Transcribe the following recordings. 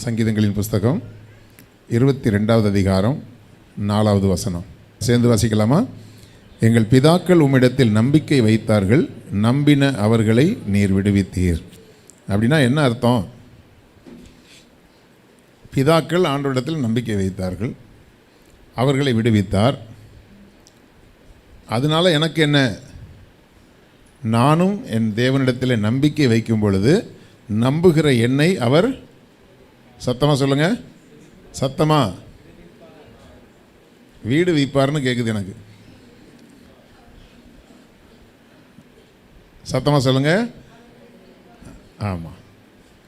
சங்கீதங்களின் புஸ்தகம் 22வது அதிகாரம் 4வது வசனம். சேர்ந்து வாசிக்கலாமா? எங்கள் பிதாக்கள் உம்மிடத்தில் நம்பிக்கை வைத்தார்கள், நம்பின அவர்களை நீர் விடுவித்தீர். அப்படின்னா என்ன அர்த்தம்? பிதாக்கள் ஆண்டவரிடத்தில் நம்பிக்கை வைத்தார்கள், அவர்களை விடுவித்தார். அதனால எனக்கு என்ன? நானும் என் தேவனிடத்தில் நம்பிக்கை வைக்கும் பொழுது நம்புகிற என்னை அவர் சத்தமாக சொல்லுங்க, சத்தமா வீடு வைப்பார்னு கேட்குது எனக்கு. சத்தமாக சொல்லுங்க. ஆமாம்,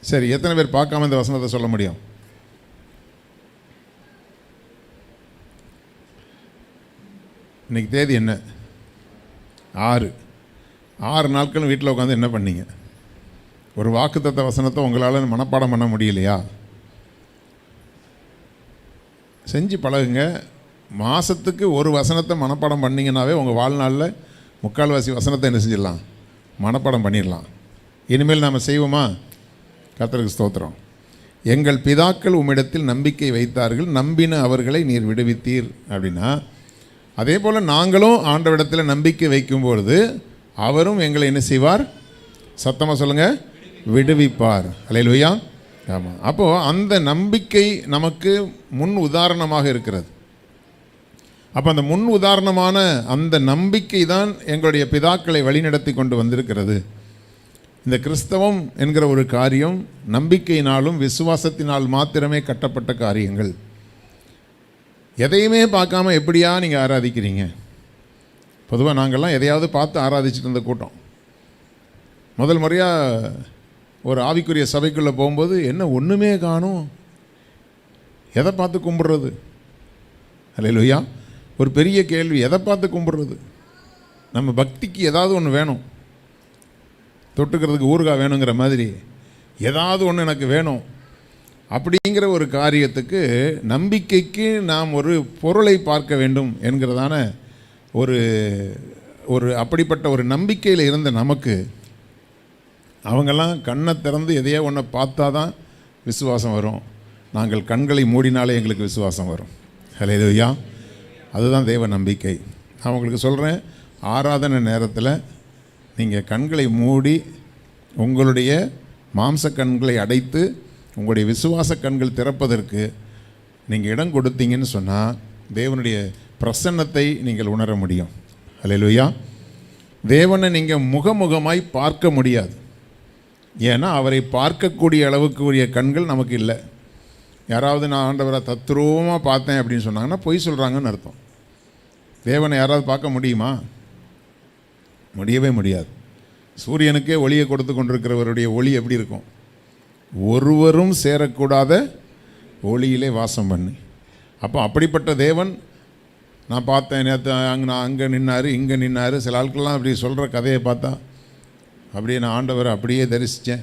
சரி. எத்தனை பேர் பார்க்காம இந்த வசனத்தை சொல்ல முடியும்? இன்னைக்கு தேதி என்ன? 6 நாட்கள் வீட்டில் உட்காந்து என்ன பண்ணீங்க? ஒரு வாக்குத்தத்த வசனத்தை உங்களால் மனப்பாடம் பண்ண முடியலையா? செஞ்சு பழகுங்க. மாதத்துக்கு ஒரு வசனத்தை மனப்பாடம் பண்ணிங்கன்னாவே உங்கள் வாழ்நாளில் 3/4 வசனத்தை என்ன செஞ்சிடலாம்? மனப்பாடம் பண்ணிடலாம். இனிமேல் நாம் செய்வோமா? கர்த்தருக்கு ஸ்தோத்திரம். எங்கள் பிதாக்கள் உம்மிடத்தில் நம்பிக்கை வைத்தார்கள், நம்பின அவர்களை நீர் விடுவித்தீர். அப்படின்னா அதே போல் நாங்களும் ஆண்டவரிடத்தில் நம்பிக்கை வைக்கும்பொழுது அவரும் எங்களை என்ன செய்வார்? சத்தமாக சொல்லுங்கள், விடுவிப்பார். அல்லேலூயா. ஆமாம். அப்போது அந்த நம்பிக்கை நமக்கு முன் உதாரணமாக இருக்கிறது. அப்போ அந்த முன் உதாரணமான அந்த நம்பிக்கை தான் எங்களுடைய பிதாக்களை வழிநடத்தி கொண்டு வந்திருக்கிறது. இந்த கிறிஸ்தவம் என்கிற ஒரு காரியம் நம்பிக்கையினாலும் விசுவாசத்தினால் மாத்திரமே கட்டப்பட்ட காரியங்கள். எதையுமே பார்க்காம எப்படியா நீங்கள் ஆராதிக்கிறீங்க? பொதுவாக நாங்கள்லாம் எதையாவது பார்த்து ஆராதிச்சுட்டு இருந்த கூட்டம். முதல் முறையாக ஒரு ஆவிக்குரிய சபைக்குள்ளே போகும்போது என்ன ஒன்றுமே காணும், எதை பார்த்து கும்பிட்றது? அல்லேலூயா. ஒரு பெரிய கேள்வி, எதை பார்த்து கும்பிட்றது? நம்ம பக்திக்கு ஏதாவது ஒன்று வேணும், தொட்டுக்கிறதுக்கு ஊறுகாய் வேணுங்கிற மாதிரி ஏதாவது ஒன்று எனக்கு வேணும். அப்படிங்கிற ஒரு காரியத்துக்கு நம்பிக்கைக்கு நாம் ஒரு பொருளை பார்க்க வேண்டும் என்கிறதான ஒரு அப்படிப்பட்ட ஒரு நம்பிக்கையில் இருந்த நமக்கு அவங்கெல்லாம் கண்ணை திறந்து எதையோ ஒன்றை பார்த்தா தான் விசுவாசம் வரும். நாங்கள் கண்களை மூடினாலே எங்களுக்கு விசுவாசம் வரும். ஹல்லேலூயா. அதுதான் தேவ நம்பிக்கை. நான் உங்களுக்கு சொல்கிறேன், ஆராதனை நேரத்தில் நீங்கள் கண்களை மூடி உங்களுடைய மாம்ச கண்களை அடைத்து உங்களுடைய விசுவாச கண்கள் திறப்பதற்கு நீங்கள் இடம் கொடுத்தீங்கன்னு சொன்னால் தேவனுடைய பிரசன்னத்தை நீங்கள் உணர முடியும். ஹல்லேலூயா. தேவனை நீங்கள் முகமுகமாய் பார்க்க முடியாது. ஏன்னா அவரை பார்க்கக்கூடிய அளவுக்கு உரிய கண்கள் நமக்கு இல்லை. யாராவது நான் ஆண்டவரை தத்ரூபமாக பார்த்தேன் அப்படின்னு சொன்னாங்கன்னா பொய் சொல்கிறாங்கன்னு அர்த்தம். தேவனை யாராவது பார்க்க முடியுமா? முடியவே முடியாது. சூரியனுக்கே ஒளியை கொடுத்து கொண்டிருக்கிறவருடைய ஒளி எப்படி இருக்கும்? ஒருவரும் சேரக்கூடாத ஒளியிலே வாசம் பண்ணி. அப்போ அப்படிப்பட்ட தேவன் நான் பார்த்தேன், நேற்று நான் அங்கே நின்னார், இங்கே நின்னார். சில ஆட்கள்லாம் அப்படி சொல்கிற கதையை பார்த்தா அப்படியே நான் ஆண்டவரை அப்படியே தரிசித்தேன்.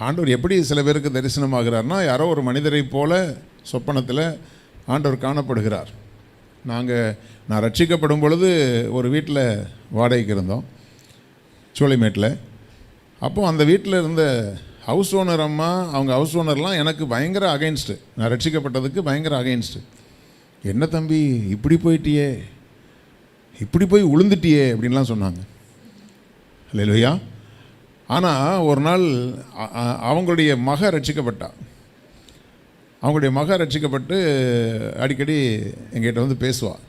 ஆண்டவர் எப்படி சில பேருக்கு தரிசனமாகிறார்னா, யாரோ ஒரு மனிதரை போல சொப்பனத்தில் ஆண்டவர் காணப்படுகிறார். நான் ரட்சிக்கப்படும் பொழுது ஒரு வீட்டில் வாடகைக்கு இருந்தோம், சோலைமேட்டில். அப்போது அந்த வீட்டில் இருந்த ஹவுஸ் ஓனர் அம்மா, அவங்க ஹவுஸ் ஓனர்லாம் எனக்கு பயங்கர அகைன்ஸ்ட்டு. நான் ரட்சிக்கப்பட்டதுக்கு பயங்கர அகைன்ஸ்ட்டு. என்ன தம்பி இப்படி போயிட்டியே, இப்படி போய் உளுந்துட்டியே அப்படின்லாம் சொன்னாங்க. அல்லேலூயா. ஆனால் ஒரு நாள் அவங்களுடைய மக ரட்சிக்கப்பட்டா. அவங்களுடைய மக ரட்சிக்கப்பட்டு அடிக்கடி எங்கிட்ட வந்து பேசுவாள்.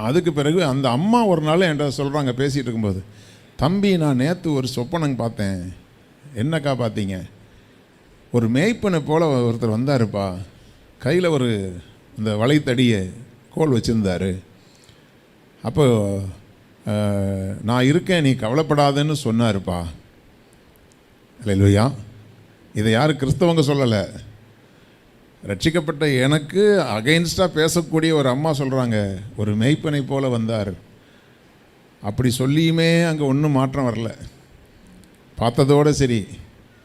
அதுக்கு பிறகு அந்த அம்மா ஒரு நாள் என்கிட்ட சொல்கிறாங்க, பேசிகிட்டு இருக்கும்போது, தம்பி நான் நேற்று ஒரு சொப்பனங்க பார்த்தேன். என்னக்கா பார்த்தீங்க? ஒரு மேய்ப்பனை போல் ஒருத்தர் வந்தாருப்பா, கையில் ஒரு இந்த வளைத்தடியை கோல் வச்சுருந்தார். அப்போ நான் இருக்கேன், நீ கவலைப்படாதன்னு சொன்னாருப்பா. அல்லேலூயா. இதை யார் கிறிஸ்தவங்க சொல்லலை, ரட்சிக்கப்பட்ட எனக்கு அகைன்ஸ்டாக பேசக்கூடிய ஒரு அம்மா சொல்கிறாங்க, ஒரு மேய்ப்பனை போல் வந்தார். அப்படி சொல்லியுமே அங்கே ஒன்றும் மாற்றம் வரல, பார்த்ததோடு சரி.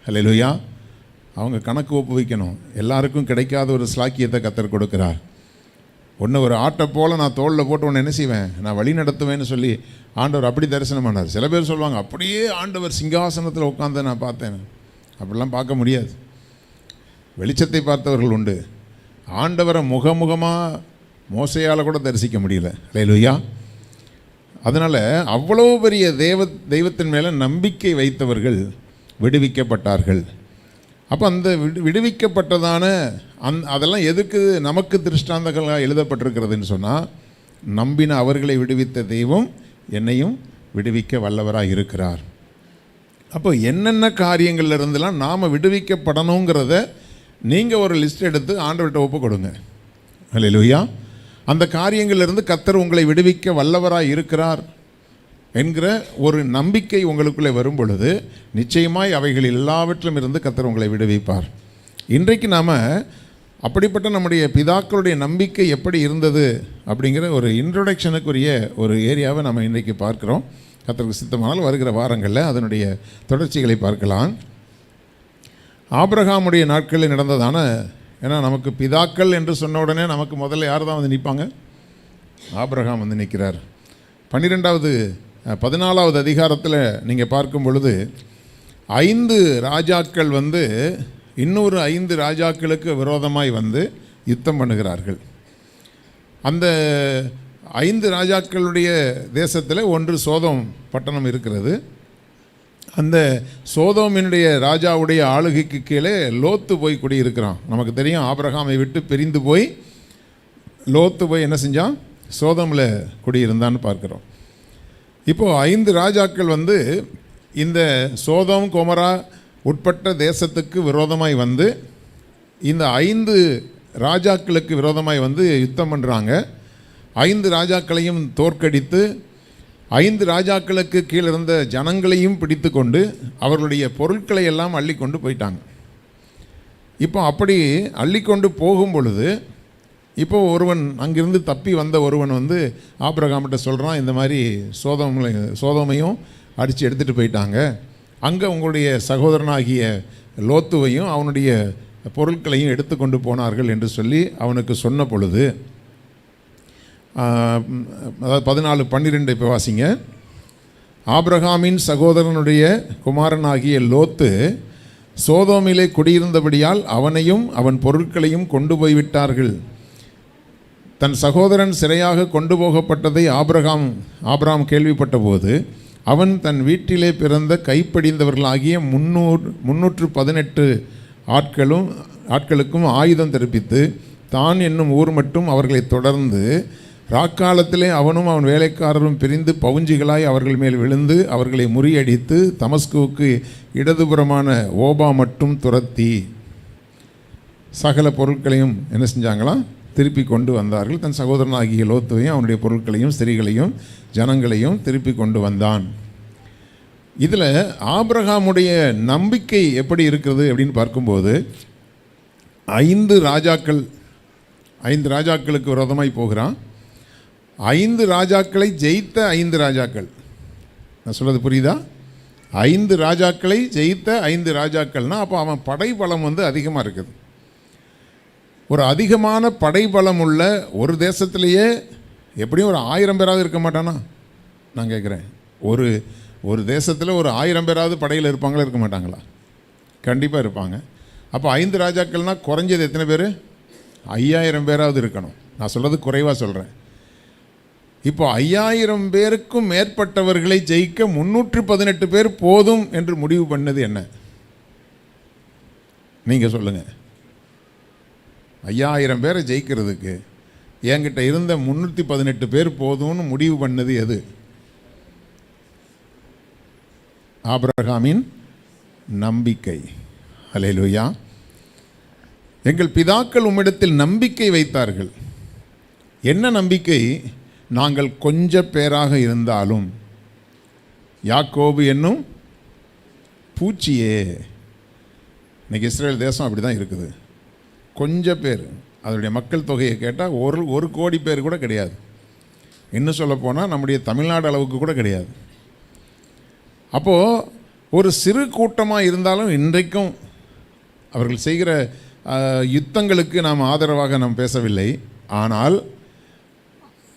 அல்லேலூயா. அவங்க கணக்கு ஒப்புவிக்கணும். எல்லாருக்கும் கிடைக்காத ஒரு ஸ்லாக்கியத்தை கர்த்தர் கொடுக்கிறார். ஒன்று ஒரு ஆட்டை போல் நான் தோளில் போட்டு ஒன்று என்ன செய்வேன், நான் வழி நடத்துவேன்னு சொல்லி ஆண்டவர் அப்படி தரிசனமானார். சில பேர் சொல்லுவாங்க, அப்படியே ஆண்டவர் சிங்காசனத்தில் உட்காந்து நான் பார்த்தேன். அப்படிலாம் பார்க்க முடியாது. வெளிச்சத்தை பார்த்தவர்கள் உண்டு. ஆண்டவரை முகமுகமாக மோசையால் கூட தரிசிக்க முடியல. அல்லேலூயா. அதனால் அவ்வளோ பெரிய தெய்வத்தின் மேலே நம்பிக்கை வைத்தவர்கள் விடுவிக்கப்பட்டார்கள். அப்போ அந்த விடுவிக்கப்பட்டதான அதெல்லாம் எதுக்கு நமக்கு திருஷ்டாந்தங்களாக எழுதப்பட்டிருக்கிறதுன்னு சொன்னால், நம்பின அவர்களை விடுவித்த தெய்வம் என்னையும் விடுவிக்க வல்லவராக இருக்கிறார். அப்போ என்னென்ன காரியங்கள்ல இருந்தெல்லாம் நாம் விடுவிக்கப்படணுங்கிறத நீங்கள் ஒரு லிஸ்ட் எடுத்து ஆண்டவர்கிட்ட ஒப்பு கொடுங்க. அல்லேலூயா. அந்த காரியங்களிலிருந்து கர்த்தர் உங்களை விடுவிக்க வல்லவராக இருக்கிறார் என்கிற ஒரு நம்பிக்கை உங்களுக்குள்ளே வரும் பொழுது நிச்சயமாய் அவைகள் எல்லாவற்றிலும் இருந்து கர்த்தர் உங்களை விடுவிப்பார். இன்றைக்கு நாம் அப்படிப்பட்ட நம்முடைய பிதாக்களுடைய நம்பிக்கை எப்படி இருந்தது அப்படிங்கிற ஒரு இன்ட்ரோடக்ஷனுக்குரிய ஒரு ஏரியாவை நம்ம இன்றைக்கு பார்க்குறோம். கர்த்தருக்கு சித்தமானால் வருகிற வாரங்களில் அதனுடைய தொடர்ச்சிகளை பார்க்கலாம். ஆபிரகாமுடைய நாட்களில் நடந்ததான, ஏன்னா நமக்கு பிதாக்கள் என்று சொன்ன உடனே நமக்கு முதல்ல யார் தான் வந்து நிற்பாங்க? ஆபிரகாம் வந்து நிற்கிறார். 14வது அதிகாரத்தில் நீங்கள் பார்க்கும் பொழுது 5 ராஜாக்கள் வந்து இன்னொரு 5 ராஜாக்களுக்கு விரோதமாய் வந்து யுத்தம் பண்ணுகிறார்கள். அந்த 5 ராஜாக்களுடைய தேசத்தில் ஒன்று சோதோம் பட்டணம் இருக்கிறது. அந்த சோதோமினுடைய ராஜாவுடைய ஆளுகைக்கு கீழே லோத்து போய் குடியிருக்கிறான். நமக்கு தெரியும், ஆபிரகாமை விட்டு பிரிந்து போய் லோத்து போய் என்ன செஞ்சான்? சோதோமில் குடியிருந்தான்னு பார்க்குறோம். இப்போது 5 ராஜாக்கள் வந்து இந்த சோதோம் கொமரா உட்பட்ட தேசத்துக்கு விரோதமாய் வந்து இந்த 5 ராஜாக்களுக்கு விரோதமாய் வந்து யுத்தம் பண்ணுறாங்க. 5 ராஜாக்களையும் தோற்கடித்து 5 ராஜாக்களுக்கு கீழே இருந்த ஜனங்களையும் பிடித்து கொண்டு அவர்களுடைய பொருட்களை எல்லாம் அள்ளி கொண்டு போயிட்டாங்க. இப்போ அப்படி அள்ளி கொண்டு போகும் பொழுது இப்போது ஒருவன் அங்கிருந்து தப்பி வந்த ஒருவன் வந்து ஆபிரகாம்கிட்ட சொல்கிறான், இந்த மாதிரி சோதோமையும் அடித்து எடுத்துகிட்டு போயிட்டாங்க, அங்கே உங்களுடைய சகோதரனாகிய லோத்துவையும் அவனுடைய பொருட்களையும் எடுத்து கொண்டு போனார்கள் என்று சொல்லி அவனுக்கு சொன்ன பொழுது, அதாவது 14:12 இப்போ வாசிங்க. ஆபிரகாமின் சகோதரனுடைய குமாரனாகிய லோத்து சோதோமிலே குடியிருந்தபடியால் அவனையும் அவன் பொருட்களையும் கொண்டு போய்விட்டார்கள். தன் சகோதரன் சிறையாக கொண்டு போகப்பட்டதை ஆபிரகாம் கேள்விப்பட்ட போது அவன் தன் வீட்டிலே பிறந்த கைப்படிந்தவர்களாகிய 318 ஆட்களுக்கும் ஆயுதம் தெரிப்பித்து தான் என்னும் ஊர் மட்டும் அவர்களை தொடர்ந்து ராக்காலத்திலே அவனும் அவன் வேலைக்காரரும் பிரிந்து பவுஞ்சிகளாய் அவர்கள் மேல் விழுந்து அவர்களை முறியடித்து தமஸ்குவுக்கு இடதுபுறமான ஓபா மட்டும் துரத்தி சகல பொருட்களையும் என்ன செஞ்சாங்களாம்? திருப்பி கொண்டு வந்தார்கள். தன் சகோதரனாகிய லோத்துவையும் அவனுடைய பொருட்களையும் ஸ்திரீகளையும் ஜனங்களையும் திருப்பி கொண்டு வந்தான். இதில் ஆபிரகாமுடைய நம்பிக்கை எப்படி இருக்கிறது அப்படின்னு பார்க்கும்போது 5 ராஜாக்களுக்கு விரோதமாய் போகிறான். 5 ராஜாக்களை ஜெயித்த 5 ராஜாக்கள். நான் சொல்கிறது புரியுதா? 5 ராஜாக்களை ஜெயித்த 5 ராஜாக்கள்னால் அப்போ அவன் படைபலம் வந்து அதிகமாக இருக்குது. ஒரு அதிகமான படைபலம் உள்ள ஒரு தேசத்திலேயே எப்படியும் ஒரு 1000 பேராவது இருக்க மாட்டானா? நான் கேட்குறேன், ஒரு தேசத்தில் ஒரு 1000 பேராவது படையில் இருப்பாங்களா, இருக்க மாட்டாங்களா? கண்டிப்பாக இருப்பாங்க. அப்போ 5 ராஜாக்கள்னால் குறைஞ்சது எத்தனை பேர்? 5000 பேராவது இருக்கணும். நான் சொல்கிறது குறைவாக சொல்கிறேன். இப்போ 5000 பேருக்கும் மேற்பட்டவர்களை ஜெயிக்க 318 பேர் போதும் என்று முடிவு பண்ணது என்ன? நீங்கள் சொல்லுங்கள். 5000 பேரை ஜெயிக்கிறதுக்கு என்கிட்ட இருந்த 318 பேர் போதும்னு முடிவு பண்ணது எது? ஆபிரகாமின் நம்பிக்கை. அல்லேலூயா. எங்கள் பிதாக்கள் உம்மிடத்தில் நம்பிக்கை வைத்தார்கள். என்ன நம்பிக்கை? நாங்கள் கொஞ்ச பேராக இருந்தாலும் யாக்கோபு என்னும் பூச்சியே. இன்னைக்கு இஸ்ரேல் தேசம் அப்படி தான் இருக்குது. கொஞ்சம் பேர், அதனுடைய மக்கள் தொகையை கேட்டால் 1 கோடி பேர் கூட கிடையாது. இன்னும் சொல்லப்போனால் நம்முடைய தமிழ்நாடு அளவுக்கு கூட கிடையாது. அப்போது ஒரு சிறு கூட்டமாக இருந்தாலும் இன்றைக்கும் அவர்கள் செய்கிற யுத்தங்களுக்கு நாம் ஆதரவாக நாம் பேசவில்லை. ஆனால்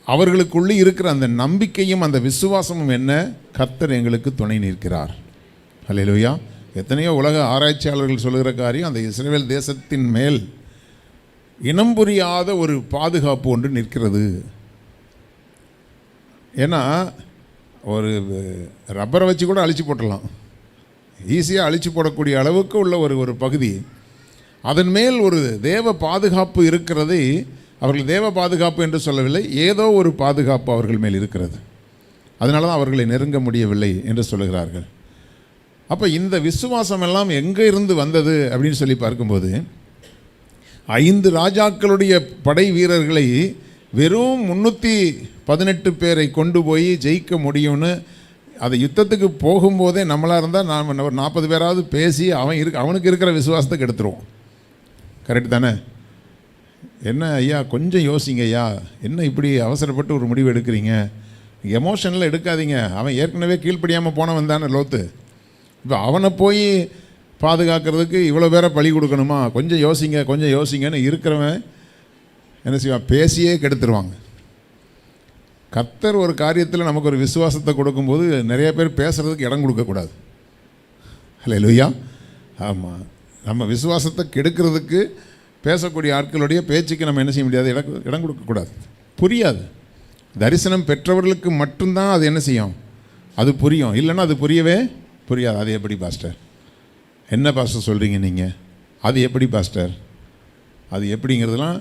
அவர்களுக்குள்ளே இருக்கிற அந்த நம்பிக்கையும் அந்த விசுவாசமும் என்ன? கர்த்தர் எங்களுக்கு துணை நிற்கிறார். அல்லேலூயா. எத்தனையோ உலக ஆராய்ச்சியாளர்கள் சொல்லுகிற காரியம், அந்த இஸ்ரவேல் தேசத்தின் மேல் இனம் புரியாத ஒரு பாதுகாப்பு ஒன்று நிற்கிறது. ஏன்னா ஒரு ரப்பரை வச்சு கூட அழிச்சு போட்டுடலாம், ஈஸியாக அழிச்சு போடக்கூடிய அளவுக்கு உள்ள ஒரு பகுதி, அதன் மேல் ஒரு தேவ பாதுகாப்பு இருக்கிறதை அவர்கள் தேவ பாதுகாப்பு என்று சொல்லவில்லை, ஏதோ ஒரு பாதுகாப்பு அவர்கள் மேல் இருக்கிறது. அதனால தான் அவர்களை நெருங்க முடியவில்லை என்று சொல்லுகிறார்கள். அப்போ இந்த விசுவாசம் எல்லாம் எங்கே இருந்து வந்தது அப்படின்னு சொல்லி பார்க்கும்போது, 5 ராஜாக்களுடைய படை வீரர்களை வெறும் 318 பேரை கொண்டு போய் ஜெயிக்க முடியும்னு, அது யுத்தத்துக்கு போகும்போதே நம்மளாக இருந்தால் நாம் ஒரு 40 பேராவது பேசி அவனுக்கு இருக்கிற விசுவாசத்தை கெடுத்துருவோம். கரெக்டு தானே? என்ன ஐயா கொஞ்சம் யோசிங்க ஐயா, என்ன இப்படி அவசரப்பட்டு ஒரு முடிவு எடுக்கிறீங்க, எமோஷனில் எடுக்காதீங்க. அவன் ஏற்கனவே கீழ்ப்படியாமல் போனவன் தானே லோத்து. இப்போ அவனை போய் பாதுகாக்கிறதுக்கு இவ்வளோ பேரை பழி கொடுக்கணுமா? கொஞ்சம் யோசிங்கன்னு இருக்கிறவன் என்ன செய்வான்? பேசியே கெடுத்துருவாங்க. கர்த்தர் ஒரு காரியத்தில் நமக்கு ஒரு விசுவாசத்தை கொடுக்கும்போது நிறைய பேர் பேசுகிறதுக்கு இடம் கொடுக்கக்கூடாது. ஹல்லேலூயா. ஆமாம், நம்ம விசுவாசத்தை கெடுக்கிறதுக்கு பேசக்கூடிய ஆட்களுடைய பேச்சுக்கு நம்ம என்ன செய்ய முடியாது? இடம் கொடுக்கக்கூடாது. புரியாது. தரிசனம் பெற்றவர்களுக்கு மட்டும்தான் அது என்ன செய்யும்? அது புரியும். இல்லைன்னா அது புரியவே புரியாது. அது எப்படி பாஸ்டர்? என்ன பாஸ்டர் சொல்கிறீங்க நீங்கள்? அது எப்படி பாஸ்டர்? அது எப்படிங்கிறதுலாம்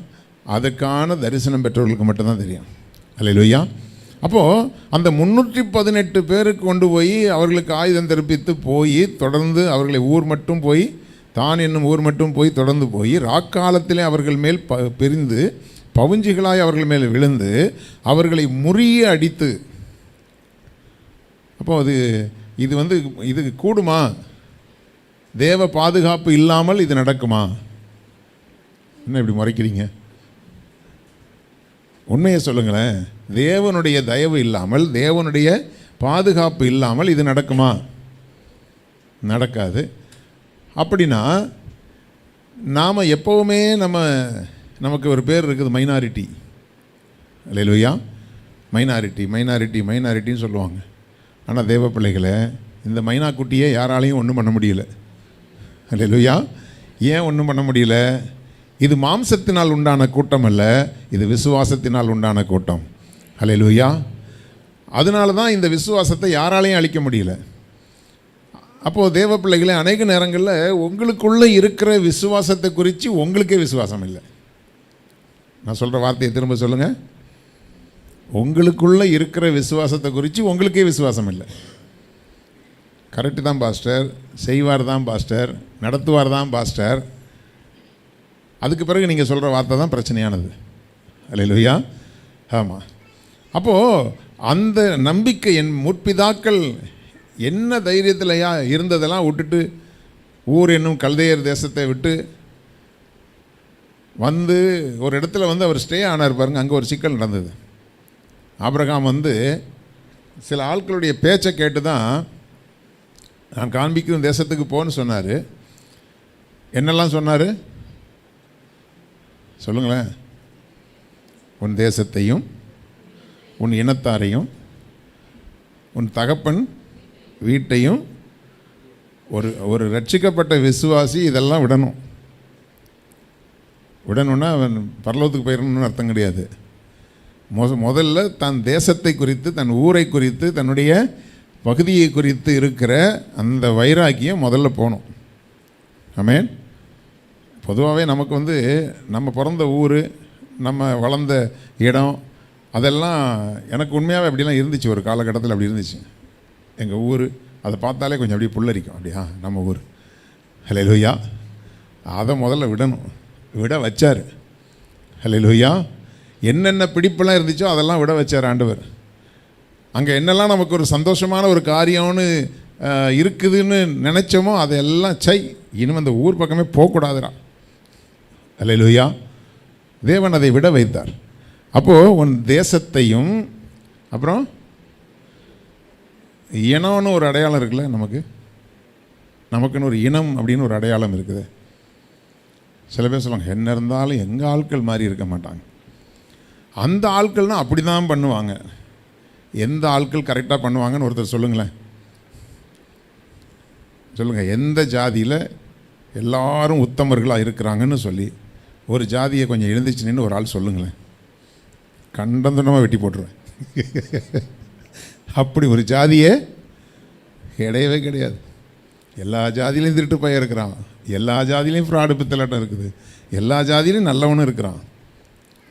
அதுக்கான தரிசனம் பெற்றவர்களுக்கு மட்டும்தான் தெரியும். அல்லேலூயா. அப்போது அந்த 318 பேருக்கு கொண்டு போய் அவர்களுக்கு ஆயுதம் தெரிவித்து போய் தொடர்ந்து அவர்களை தான் என்னும் ஊர் மட்டும் போய் தொடர்ந்து போய் ராக்காலத்திலே அவர்கள் மேல் பிரிந்து பவுஞ்சிகளாய் அவர்கள் மேல் விழுந்து அவர்களை முறிய அடித்து. அப்போ இது கூடுமா? தேவ பாதுகாப்பு இல்லாமல் இது நடக்குமா? என்ன இப்படி முறைக்கிறீங்க? உண்மையை சொல்லுங்களேன். தேவனுடைய தயவு இல்லாமல், தேவனுடைய பாதுகாப்பு இல்லாமல் இது நடக்குமா? நடக்காது. அப்படின்னா நாம் எப்போவுமே நமக்கு ஒரு பேர் இருக்குது, மைனாரிட்டி. அல்லேலூயா. மைனாரிட்டின்னு சொல்லுவாங்க. ஆனால் தேவ பிள்ளைகளை, இந்த மைனா குட்டியை யாராலையும் ஒன்றும் பண்ண முடியல. அல்லேலூயா. ஏன் ஒன்றும் பண்ண முடியல? இது மாம்சத்தினால் உண்டான கூட்டம் அல்ல, இது விசுவாசத்தினால் உண்டான கூட்டம். அல்லேலூயா. அதனால தான் இந்த விசுவாசத்தை யாராலையும் அழிக்க முடியல. அப்போது தேவ பிள்ளைகளே, அநேக நேரங்களில் உங்களுக்குள்ளே இருக்கிற விசுவாசத்தை குறித்து உங்களுக்கே விசுவாசம் இல்லை. நான் சொல்கிற வார்த்தையை திரும்ப சொல்லுங்கள். உங்களுக்குள்ளே இருக்கிற விசுவாசத்தை குறித்து உங்களுக்கே விசுவாசம் இல்லை. கரெக்டு தான் பாஸ்டர், செய்வார் தான் பாஸ்டர், நடத்துவார் தான் பாஸ்டர். அதுக்கு பிறகு நீங்கள் சொல்கிற வார்த்தை தான் பிரச்சனையானது. அல்லேலூயா. ஆமாம். அப்போது அந்த நம்பிக்கை, என் முற்பிதாக்கள் என்ன தைரியத்திலையா இருந்ததெல்லாம் விட்டுட்டு ஊர் என்னும் கல்தேயர் தேசத்தை விட்டு வந்து ஒரு இடத்துல அவர் ஸ்டே ஆனார் பாருங்க. அங்கே ஒரு சிக்கல் நடந்தது. ஆபிரகாம் சில ஆட்களுடைய பேச்சை கேட்டு தான் நான் காண்பிக்கும் தேசத்துக்கு போன்னு சொன்னார். என்னெல்லாம் சொன்னார் சொல்லுங்களேன்? உன் தேசத்தையும் உன் இனத்தாரையும் உன் தகப்பன் வீட்டையும், ஒரு ரட்சிக்கப்பட்ட விசுவாசி இதெல்லாம் விடணும்னா அவன் பரலோகத்துக்கு போயிடணும்னு அர்த்தம் கிடையாது. முதல்ல தன் தேசத்தை குறித்து, தன் ஊரை குறித்து, தன்னுடைய பகுதியை குறித்து இருக்கிற அந்த வைராக்கியம் முதல்ல போகணும். ஆமென். பொதுவாகவே நமக்கு நம்ம பிறந்த ஊர், நம்ம வளர்ந்த இடம், அதெல்லாம் எனக்கு உண்மையாகவே அப்படிலாம் இருந்துச்சு. ஒரு காலகட்டத்தில் அப்படி இருந்துச்சு. எங்கள் ஊர் அதை பார்த்தாலே கொஞ்சம் அப்படியே புல்லரிக்கும். அப்படியா நம்ம ஊர். ஹல்லேலூயா. அதை முதல்ல விட வச்சார். ஹல்லேலூயா. என்னென்ன பிடிப்பெல்லாம் இருந்துச்சோ அதெல்லாம் விட வச்சார் ஆண்டவர். அங்கே என்னெல்லாம் நமக்கு ஒரு சந்தோஷமான ஒரு காரியம்னு இருக்குதுன்னு நினச்சோமோ அதெல்லாம் இனிமே அந்த ஊர் பக்கமே போகக்கூடாதுடா. ஹல்லேலூயா. தேவன் அதை விட வைத்தார். அப்போது உன் தேசத்தையும், அப்புறம் இனம்னு ஒரு அடையாளம் இருக்குல்ல, நமக்குன்னு ஒரு இனம் அப்படின்னு ஒரு அடையாளம் இருக்குது. சில பேர் சொல்லுவாங்க, என்ன இருந்தாலும் எங்கள் ஆட்கள் மாதிரி இருக்க மாட்டாங்க. அந்த ஆட்கள்னால் அப்படி தான் பண்ணுவாங்க. எந்த ஆட்கள் கரெக்டாக பண்ணுவாங்கன்னு ஒருத்தர் சொல்லுங்களேன். சொல்லுங்கள், எந்த ஜாதியில் எல்லாரும் உத்தமர்களாக இருக்கிறாங்கன்னு சொல்லி ஒரு ஜாதியை கொஞ்சம் எழுந்துச்சு நின்று ஒரு ஆள் சொல்லுங்களேன். கண்டந்தனமாக வெட்டி போட்டுருவேன். அப்படி ஒரு ஜாதியே கிடையவே கிடையாது. எல்லா ஜாதியிலையும் திருட்டு பையன் இருக்கிறான், எல்லா ஜாதியிலையும் ஃப்ராடு பித்தலாட்டம் இருக்குது, எல்லா ஜாதியிலையும் நல்லவனும் இருக்கிறான்.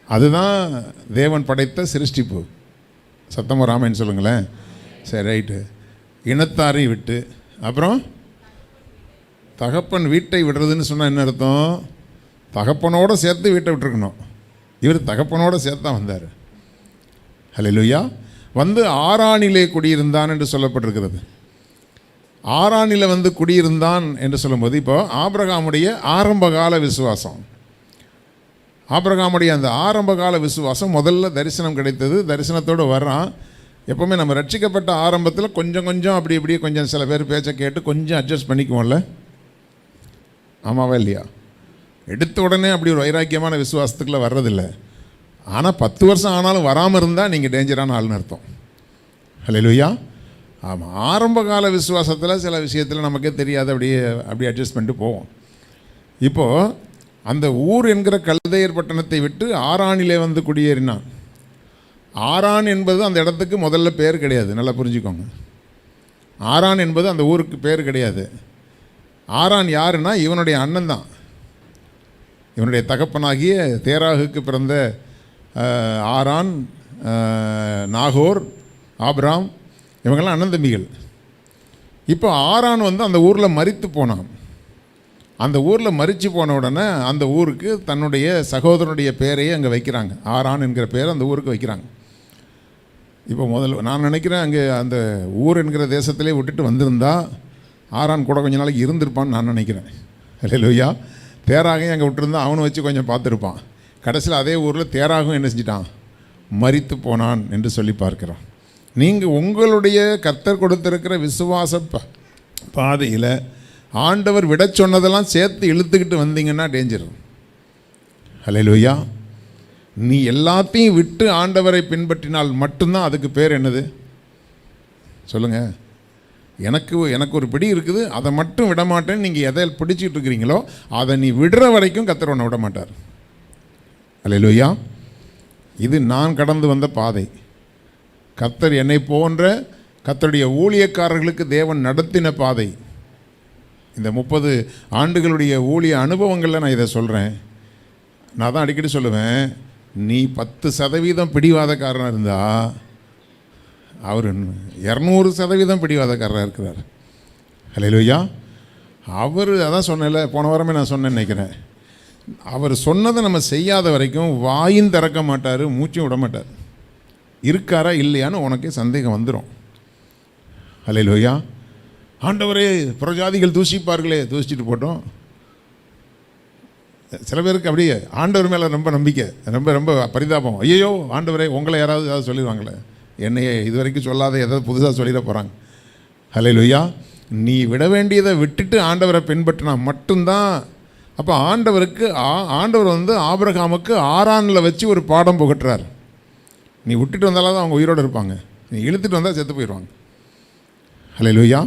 அதுதான் தேவன் படைத்த சிருஷ்டிப்பு. சத்தமாக ராமன் சொல்லுங்களேன். சரி, ரைட்டு. இனத்தாரையும் விட்டு அப்புறம் தகப்பன் வீட்டை விடுறதுன்னு சொன்னால் என்ன அர்த்தம்? தகப்பனோடு சேர்த்து வீட்டை விட்டுருக்கணும். இவர் தகப்பனோடு சேர்த்து தான் வந்தார். ஹல்லேலூயா. வந்து ஆரானிலே குடியிருந்தான் என்று சொல்லப்பட்டிருக்கிறது. ஆரானில் வந்து குடியிருந்தான் என்று சொல்லும்போது, இப்போ ஆபிரகாமுடைய ஆரம்பகால விசுவாசம், ஆபிரகாமுடைய அந்த ஆரம்பகால விசுவாசம் முதல்ல தரிசனம் கிடைத்தது. தரிசனத்தோடு வர்றான். எப்போவுமே நம்ம ரட்சிக்கப்பட்ட ஆரம்பத்தில் கொஞ்சம் கொஞ்சம் அப்படி இப்படி கொஞ்சம் சில பேர் பேச்சை கேட்டு கொஞ்சம் அட்ஜஸ்ட் பண்ணிக்குவோம்ல, ஆமாவா இல்லையா? எடுத்த உடனே அப்படி ஒரு வைராக்கியமான விசுவாசத்துக்குள்ளே வர்றதில்லை. ஆனால் 10 வருஷம் ஆனாலும் வராமல் இருந்தால் நீங்கள் டேஞ்சரான ஆள்னு அர்த்தம். ஹல்லேலூயா. ஆமாம், ஆரம்பகால விசுவாசத்தில் சில விஷயத்தில் நமக்கே தெரியாது, அப்படி அட்ஜஸ்ட் பண்ணிட்டு போவோம். இப்போது அந்த ஊர் என்கிற கல்தையர் பட்டணத்தை விட்டு ஆரானிலே வந்து குடியேறினான். ஆரான் என்பது அந்த இடத்துக்கு முதல்ல பேர் கிடையாது, நல்லா புரிஞ்சுக்கோங்க. ஆரான் என்பது அந்த ஊருக்கு பேர் கிடையாது. ஆரான் யாருன்னா இவனுடைய அண்ணன் தான். இவனுடைய தகப்பனாகிய தேராகுக்கு பிறந்த ஆரான், நாகோர், ஆபிராம், இவங்கெல்லாம் அண்ணன் தம்பிகள். இப்போ ஆரான் வந்து அந்த ஊரில் மரித்து போனான். அந்த ஊரில் மரித்து போன உடனே அந்த ஊருக்கு தன்னுடைய சகோதரனுடைய பேரையே அங்கே வைக்கிறாங்க. ஆரான் என்கிற பேரை அந்த ஊருக்கு வைக்கிறாங்க. இப்போ முதல்ல நான் நினைக்கிறேன், அங்கே அந்த ஊர் என்கிற தேசத்திலே விட்டுட்டு வந்திருந்தா ஆரான் கூட கொஞ்ச நாளைக்கு இருந்திருப்பான்னு நான் நினைக்கிறேன். ஹல்லேலூயா. தேராகையும் அங்கே விட்டுருந்தா அவனை வச்சு கொஞ்சம் பார்த்துருப்பான். கடைசியில் அதே ஊரில் தேராகும் என்ன செஞ்சிட்டான்? மரித்து போனான் என்று சொல்லி பார்க்குறான். நீங்கள் உங்களுடைய கர்த்தர் கொடுத்திருக்கிற விசுவாச பாதையில் ஆண்டவர் விட சொன்னதெல்லாம் சேர்த்து இழுத்துக்கிட்டு வந்தீங்கன்னா டேஞ்சர். ஹல்லேலூயா. நீ எல்லாத்தையும் விட்டு ஆண்டவரை பின்பற்றினால் மட்டும்தான் அதுக்கு பேர் என்னது சொல்லுங்கள். எனக்கு ஒரு பிடி இருக்குது, அதை மட்டும் விட மாட்டேன்னு நீங்கள் எதை பிடிச்சிட்டு இருக்கிறீங்களோ அதை நீ விடுற வரைக்கும் கர்த்தர் உன்னை விட மாட்டார். ஹல்லேலூயா. இது நான் கடந்து வந்த பாதை. கர்த்தர் என்னை போன்ற கர்த்தருடைய ஊழியக்காரர்களுக்கு தேவன் நடத்தின பாதை. இந்த 30 ஆண்டுகளுடைய ஊழிய அனுபவங்களில் நான் இதை சொல்கிறேன். நான் தான் அடிக்கடி சொல்லுவேன், நீ 10% பிடிவாதக்காரனாக இருந்தால் அவர் 200% பிடிவாதக்காரராக இருக்கிறார். ஹல்லேலூயா. அவர் அதான் சொன்னல, போன வாரமே நான் சொன்னேன்னு நினைக்கிறேன், அவர் சொன்னதை நம்ம செய்யாத வரைக்கும் வாயும் திறக்க மாட்டார், மூச்சும் விட மாட்டார். இருக்காரா இல்லையான்னு உனக்கே சந்தேகம் வந்துடும். ஹல்லேலூயா. ஆண்டவரே புறஜாதிகள் தூசிப்பார்களே, தூசிச்சுட்டு போட்டோம். சில பேருக்கு அப்படியே ஆண்டவர் மேலே ரொம்ப நம்பிக்கை, ரொம்ப ரொம்ப பரிதாபம். ஐயோ ஆண்டவரே, உங்களை யாராவது ஏதாவது சொல்லிடுவாங்களே, என்னையே இது வரைக்கும் சொல்லாத ஏதாவது புதுசாக சொல்லிட போகிறாங்க. ஹல்லேலூயா. நீ விட வேண்டியதை விட்டுட்டு ஆண்டவரை பின்பற்றினா மட்டும்தான். அப்போ ஆண்டவர் வந்து ஆபிரகாமுக்கு ஆரானில் வச்சு ஒரு பாடம் புகட்டுறார். நீ விட்டுட்டு வந்தாலும் தான் அவங்க உயிரோடு இருப்பாங்க, நீ இழுத்துட்டு வந்தால் செத்து போயிடுவாங்க. ஹல்லேலூயா.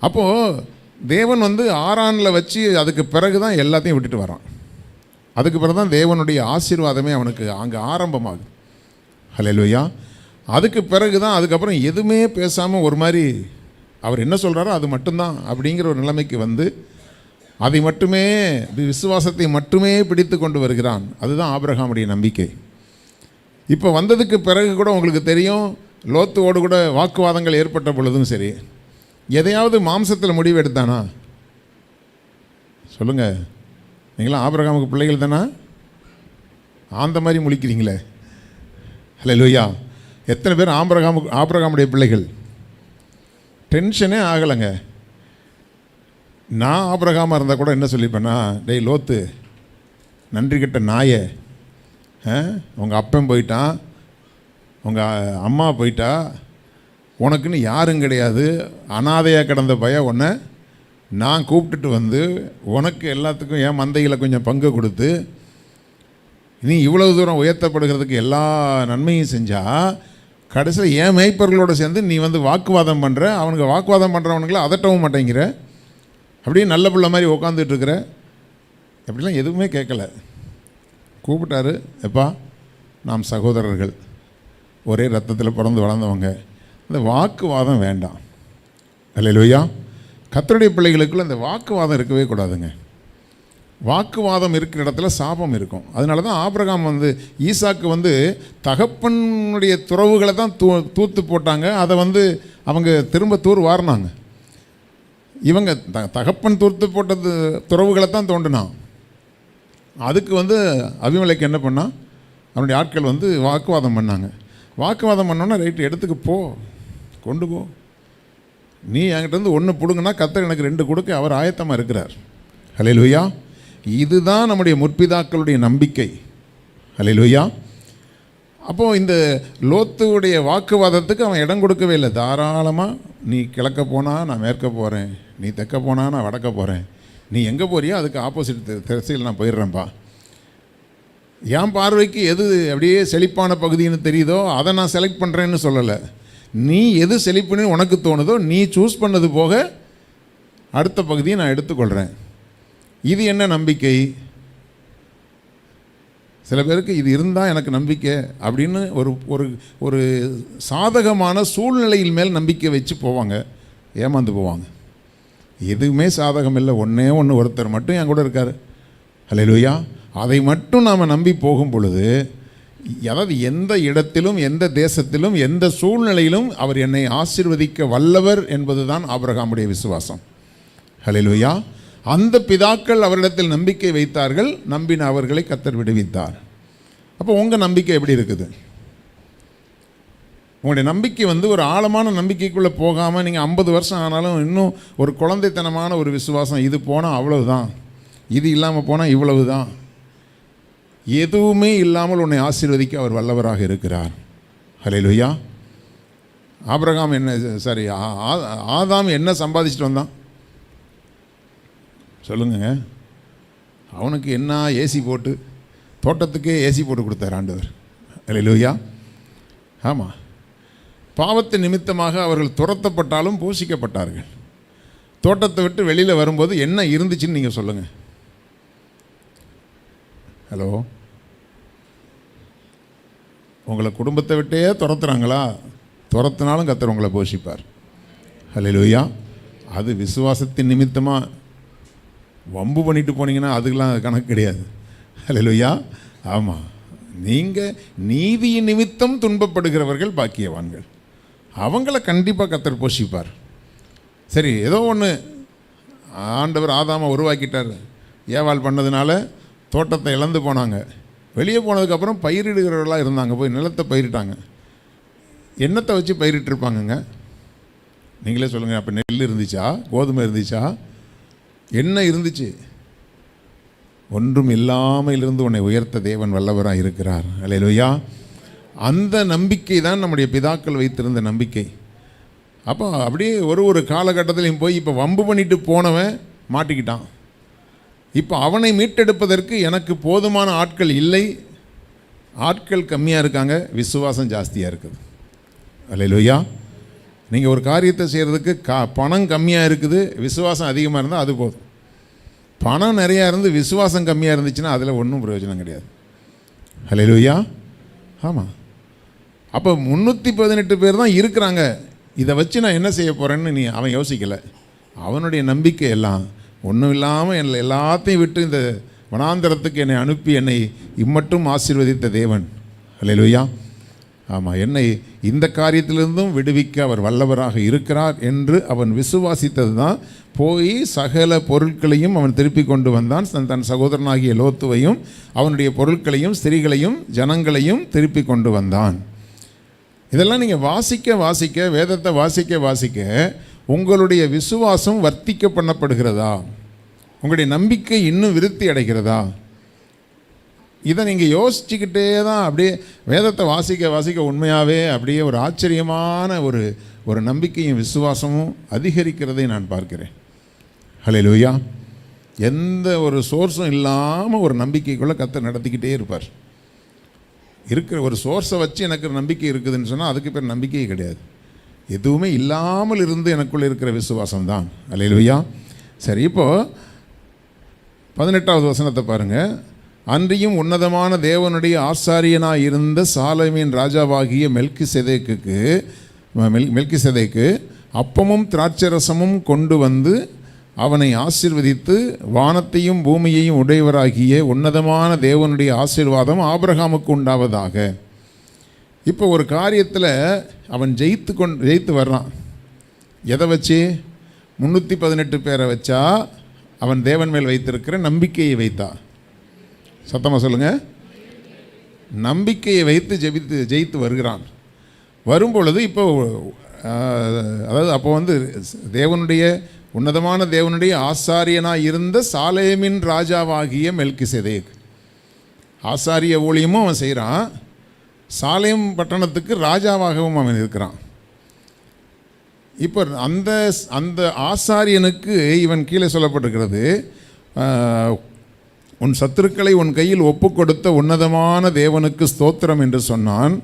அப்போது தேவன் வந்து ஆரானில் வச்சு அதுக்கு பிறகு தான் எல்லாத்தையும் விட்டுட்டு வரான். அதுக்கு பிறகு தான் தேவனுடைய ஆசீர்வாதமே அவனுக்கு அங்கே ஆரம்பமாகுது. ஹல்லேலூயா. அதுக்கு பிறகு தான், அதுக்கப்புறம் எதுவுமே பேசாமல் ஒரு மாதிரி அவர் என்ன சொல்கிறாரோ அது மட்டும்தான் அப்படிங்கிற ஒரு நிலைமைக்கு வந்து அதை மட்டுமே, விசுவாசத்தை மட்டுமே பிடித்து கொண்டு வருகிறான். அதுதான் ஆபிரகாமுடைய நம்பிக்கை. இப்போ வந்ததுக்கு பிறகு கூட உங்களுக்கு தெரியும், லோத்துவோடு கூட வாக்குவாதங்கள் ஏற்பட்ட பொழுதும் சரி, எதையாவது மாம்சத்தில் முடிவு எடுத்தானா? சொல்லுங்கள், நீங்களாம் ஆபிரகாமுக்கு பிள்ளைகள் தானா? அந்த மாதிரி முழிக்கிறீங்களே. ஹல்லேலூயா. எத்தனை பேர் ஆபிரகாமுடைய பிள்ளைகள்? டென்ஷனே ஆகலைங்க. நான் ஆபிரகாமாக இருந்தால் கூட என்ன சொல்லிப்பேன்னா, டேய் லோத்து, நன்றி கெட்ட நாயே, உங்கள் அப்பன் போயிட்டான், உங்கள் அம்மா போயிட்டா, உனக்குன்னு யாரும் கிடையாது, அனாதையாக கிடந்த பயம் உன்னை நான் கூப்பிட்டுட்டு வந்து உனக்கு எல்லாத்துக்கும் என் மந்தையில் கொஞ்சம் பங்கு கொடுத்து நீ இவ்வளவு தூரம் உயர்த்தப்படுகிறதுக்கு எல்லா நன்மையும் செஞ்சால் கடைசியில் என் மேய்ப்பர்களோடு சேர்ந்து நீ வந்து வாக்குவாதம் பண்ணுற. அவனுக்கு வாக்குவாதம் பண்ணுறவனுங்களை அதட்டவும் மாட்டேங்கிற. அப்படியே நல்ல பிள்ளை மாதிரி உட்காந்துட்டு இருக்கிற, அப்படிலாம் எதுவுமே கேட்கல. கூப்பிட்டாரு, எப்பா நாம் சகோதரர்கள், ஒரே ரத்தத்தில் பிறந்து வளர்ந்தவங்க, இந்த வாக்குவாதம் வேண்டாம். அல்லேலூயா. கர்த்தருடைய பிள்ளைகளுக்குள்ள இந்த வாக்குவாதம் இருக்கவே கூடாதுங்க. வாக்குவாதம் இருக்கிற இடத்துல சாபம் இருக்கும். அதனால தான் ஆபிரகாம் ஈசாக்கு தகப்பனுடைய துறவுகளை தான் தூத்து போட்டாங்க. அதை அவங்க திரும்ப தூர் வாரினாங்க. இவங்க தகப்பன் தூர்த்து போட்டது துறவுகளை தான் தோண்டினான். அதுக்கு அபிமெலேக்கு என்ன பண்ணான், அவனுடைய ஆட்கள் வாக்குவாதம் பண்ணாங்க. வாக்குவாதம் பண்ணோன்னா, ரைட்டு எடுத்துக்கு போ, கொண்டு போ, நீ என்கிட்ட ஒன்று பிடுங்கன்னா கர்த்தர் எனக்கு 2 கொடுக்க அவர் ஆயத்தமாக இருக்கிறார். ஹல்லேலூயா. இதுதான் நம்முடைய முற்பிதாக்களுடைய நம்பிக்கை. ஹல்லேலூயா. அப்போது இந்த லோத்துடைய வாக்குவாதத்துக்கு அவன் இடம் கொடுக்கவே இல்லை. தாராளமாக நீ கிழக்க போனால் நான் மேற்க போகிறேன், நீ தெற்க போனால் நான் வடக்க போகிறேன், நீ எங்கே போறியோ அதுக்கு ஆப்போசிட் திசையில் நான் போயிடுறேன்ப்பா. என் பார்வைக்கு எது அப்படியே செழிப்பான பகுதின்னு தெரியுதோ அதை நான் செலக்ட் பண்ணுறேன்னு சொல்லலை. நீ எது செழிப்புன்னு உனக்கு தோணுதோ நீ சூஸ் பண்ணது போக அடுத்த பகுதியை நான் எடுத்துக்கொள்கிறேன். இது என்ன நம்பிக்கை? சில பேருக்கு இது இருந்தால் எனக்கு நம்பிக்கை அப்படின்னு ஒரு சாதகமான சூழ்நிலையில் மேல் நம்பிக்கை வச்சு போவாங்க, ஏமாந்து போவாங்க. எதுவுமே சாதகம் இல்லை, ஒன்று ஒருத்தர் மட்டும் என் கூட இருக்கார், ஹல்லேலூயா, அதை மட்டும் நாம் நம்பி போகும் பொழுது, அதாவது எந்த இடத்திலும் எந்த தேசத்திலும் எந்த சூழ்நிலையிலும் அவர் என்னை ஆசீர்வதிக்க வல்லவர் என்பது தான் ஆபிரகாமுடைய விசுவாசம். ஹல்லேலூயா. அந்த பிதாக்கள் அவரிடத்தில் நம்பிக்கை வைத்தார்கள், நம்பின அவர்களை கர்த்தர் விடுவித்தார். அப்போ உங்கள் நம்பிக்கை எப்படி இருக்குது? உங்களுடைய நம்பிக்கை ஒரு ஆழமான நம்பிக்கைக்குள்ளே போகாமல் நீங்கள் 50 வருஷம் ஆனாலும் இன்னும் ஒரு குழந்தைத்தனமான ஒரு விசுவாசம், இது போனால் அவ்வளவுதான், இது இல்லாமல் போனால் இவ்வளவு தான், எதுவுமே இல்லாமல் உன்னை ஆசீர்வதிக்க அவர் வல்லவராக இருக்கிறார். ஹல்லேலூயா. ஆபிரகாம் ஆதாம் என்ன சம்பாதிச்சுட்டு வந்தான் சொல்லுங்க? அவனுக்கு என்ன ஏசி போட்டு, தோட்டத்துக்கே ஏசி போட்டு கொடுத்தார் ஆண்டவர். ஹல்லேலூயா. ஆமாம், பாவத்தின் நிமித்தமாக அவர்கள் துரத்தப்பட்டாலும் போஷிக்கப்பட்டார்கள். தோட்டத்தை விட்டு வெளியில் வரும்போது என்ன இருந்துச்சுன்னு நீங்கள் சொல்லுங்கள். ஹலோ, உங்களை குடும்பத்தை விட்டே துரத்துறாங்களா? துரத்தினாலும் கர்த்தர் உங்களை போஷிப்பார். ஹல்லேலூயா. அது விசுவாசத்தின் நிமித்தமாக வம்பு பண்ணிட்டு போனீங்கன்னா அதுக்கெல்லாம் கணக்கு கிடையாது. ஹல்லேலூயா. ஆமாம், நீங்கள் நீதியின் நிமித்தம் துன்பப்படுகிறவர்கள் பாக்கியவான்கள், அவங்கள கண்டிப்பாக கர்த்தர் போஷிப்பார். சரி, ஏதோ ஒன்று ஆண்டவர் ஆதாமை உருவாக்கிட்டார், ஏவாள் பண்ணதுனால தோட்டத்தை இழந்து போனாங்க. வெளியே போனதுக்கப்புறம் பயிரிடுகிறவர்களாக இருந்தாங்க, போய் நிலத்தை பயிரிட்டாங்க. என்னத்தை வச்சு பயிரிட்டிருப்பாங்கங்க? நீங்களே சொல்லுங்கள். அப்போ நெல் இருந்துச்சா, கோதுமை இருந்துச்சா, என்ன இருந்துச்சு? ஒன்றும் இல்லாமலிருந்து உன்னை உயர்த்த தேவன் வல்லவராக இருக்கிறார். அல்லேலூயா. அந்த நம்பிக்கை தான் நம்முடைய பிதாக்கள் வைத்திருந்த நம்பிக்கை. அப்போ அப்படியே ஒரு காலகட்டத்திலையும் போய் இப்போ வம்பு பண்ணிட்டு போனவன் மாட்டிக்கிட்டான். இப்போ அவனை மீட்டெடுப்பதற்கு எனக்கு போதுமான ஆட்கள் இல்லை, ஆட்கள் கம்மியாக இருக்காங்க, விசுவாசம் ஜாஸ்தியாக இருக்குது. அல்லேலூயா. நீங்கள் ஒரு காரியத்தை செய்கிறதுக்கு பணம் கம்மியாக இருக்குது, விசுவாசம் அதிகமாக இருந்தால் அது போதும். பணம் நிறையா இருந்து விசுவாசம் கம்மியாக இருந்துச்சுன்னா அதில் ஒன்றும் பிரயோஜனம் கிடையாது. அல்லேலூயா. ஆமாம். அப்போ 318 பேர் தான் இருக்கிறாங்க, இதை வச்சு நான் என்ன செய்ய போகிறேன்னு அவன் யோசிக்கலை. அவனுடைய நம்பிக்கை எல்லாம் ஒன்றும் இல்லாமல் எல்லாத்தையும் விட்டு இந்த வனாந்தரத்துக்கு என்னை அனுப்பி என்னை இம்மட்டும் ஆசீர்வதித்த தேவன். அல்லேலூயா. ஆமாம், என்னை இந்த காரியத்திலிருந்தும் விடுவிக்க அவர் வல்லவராக இருக்கிறார் என்று அவன் விசுவாசித்தது தான் போய் சகல பொருட்களையும் அவன் திருப்பி கொண்டு வந்தான். தன் சகோதரனாகிய லோத்துவையும் அவனுடைய பொருட்களையும் ஸ்திரீகளையும் ஜனங்களையும் திருப்பி கொண்டு வந்தான். இதெல்லாம் நீங்கள் வாசிக்க வேதத்தை வாசிக்க உங்களுடைய விசுவாசம் வர்த்திக்க பண்ணப்படுகிறதா? உங்களுடைய நம்பிக்கை இன்னும் விருத்தி அடைகிறதா? இதை நீங்கள் யோசிச்சுக்கிட்டே தான் அப்படியே வேதத்தை வாசிக்க உண்மையாகவே அப்படியே ஒரு ஆச்சரியமான ஒரு நம்பிக்கையும் விசுவாசமும் அதிகரிக்கிறதை நான் பார்க்கிறேன். ஹல்லேலூயா. எந்த ஒரு சோர்ஸும் இல்லாமல் ஒரு நம்பிக்கைக்குள்ளே கர்த்தர் நடத்திக்கிட்டே இருப்பார். இருக்கிற ஒரு சோர்ஸை வச்சு எனக்கு நம்பிக்கை இருக்குதுன்னு சொன்னால் அதுக்கு பேர் நம்பிக்கையே கிடையாது. எதுவுமே இல்லாமல் இருந்து எனக்குள்ளே இருக்கிற விசுவாசம் தான். அல்லேலூயா. சரி, இப்போது 18வது வசனத்தை பாருங்கள். அன்றியும் உன்னதமான தேவனுடைய ஆசாரியனாக இருந்த சாலேமின் ராஜாவாகிய மெல்கிசேதேக்கு அப்பமும் திராட்சரசமும் கொண்டு வந்து அவனை ஆசீர்வதித்து, வானத்தையும் பூமியையும் உடையவராகிய உன்னதமான தேவனுடைய ஆசீர்வாதம் ஆபிரகாமுக்கு உண்டாவதாக. இப்போ ஒரு காரியத்தில் அவன் ஜெயித்து வர்றான். எதை வச்சு? 318 பேரை வச்சா அவன் தேவன் மேல் வைத்திருக்கிற நம்பிக்கையை வைத்தா. சத்தமாக சொல்லுங்கள். நம்பிக்கையை வைத்து ஜெயித்து வருகிறான். வரும்பொழுது இப்போ அதாவது அப்போ வந்து உன்னதமான தேவனுடைய ஆசாரியனாக இருந்த சாலேமின் ராஜாவாகிய மெல்கிசேதேக் ஆசாரிய ஊழியமும் அவன் செய்கிறான். சாலேம் பட்டணத்துக்கு ராஜாவாகவும் அவன் இருக்கிறான். இப்போ அந்த ஆசாரியனுக்கு இவன் கீழே சொல்லப்பட்டிருக்கிறது, உன் சத்துருக்களை உன் கையில் ஒப்பு கொடுத்த உன்னதமான தேவனுக்கு ஸ்தோத்திரம் என்று சொன்னான்.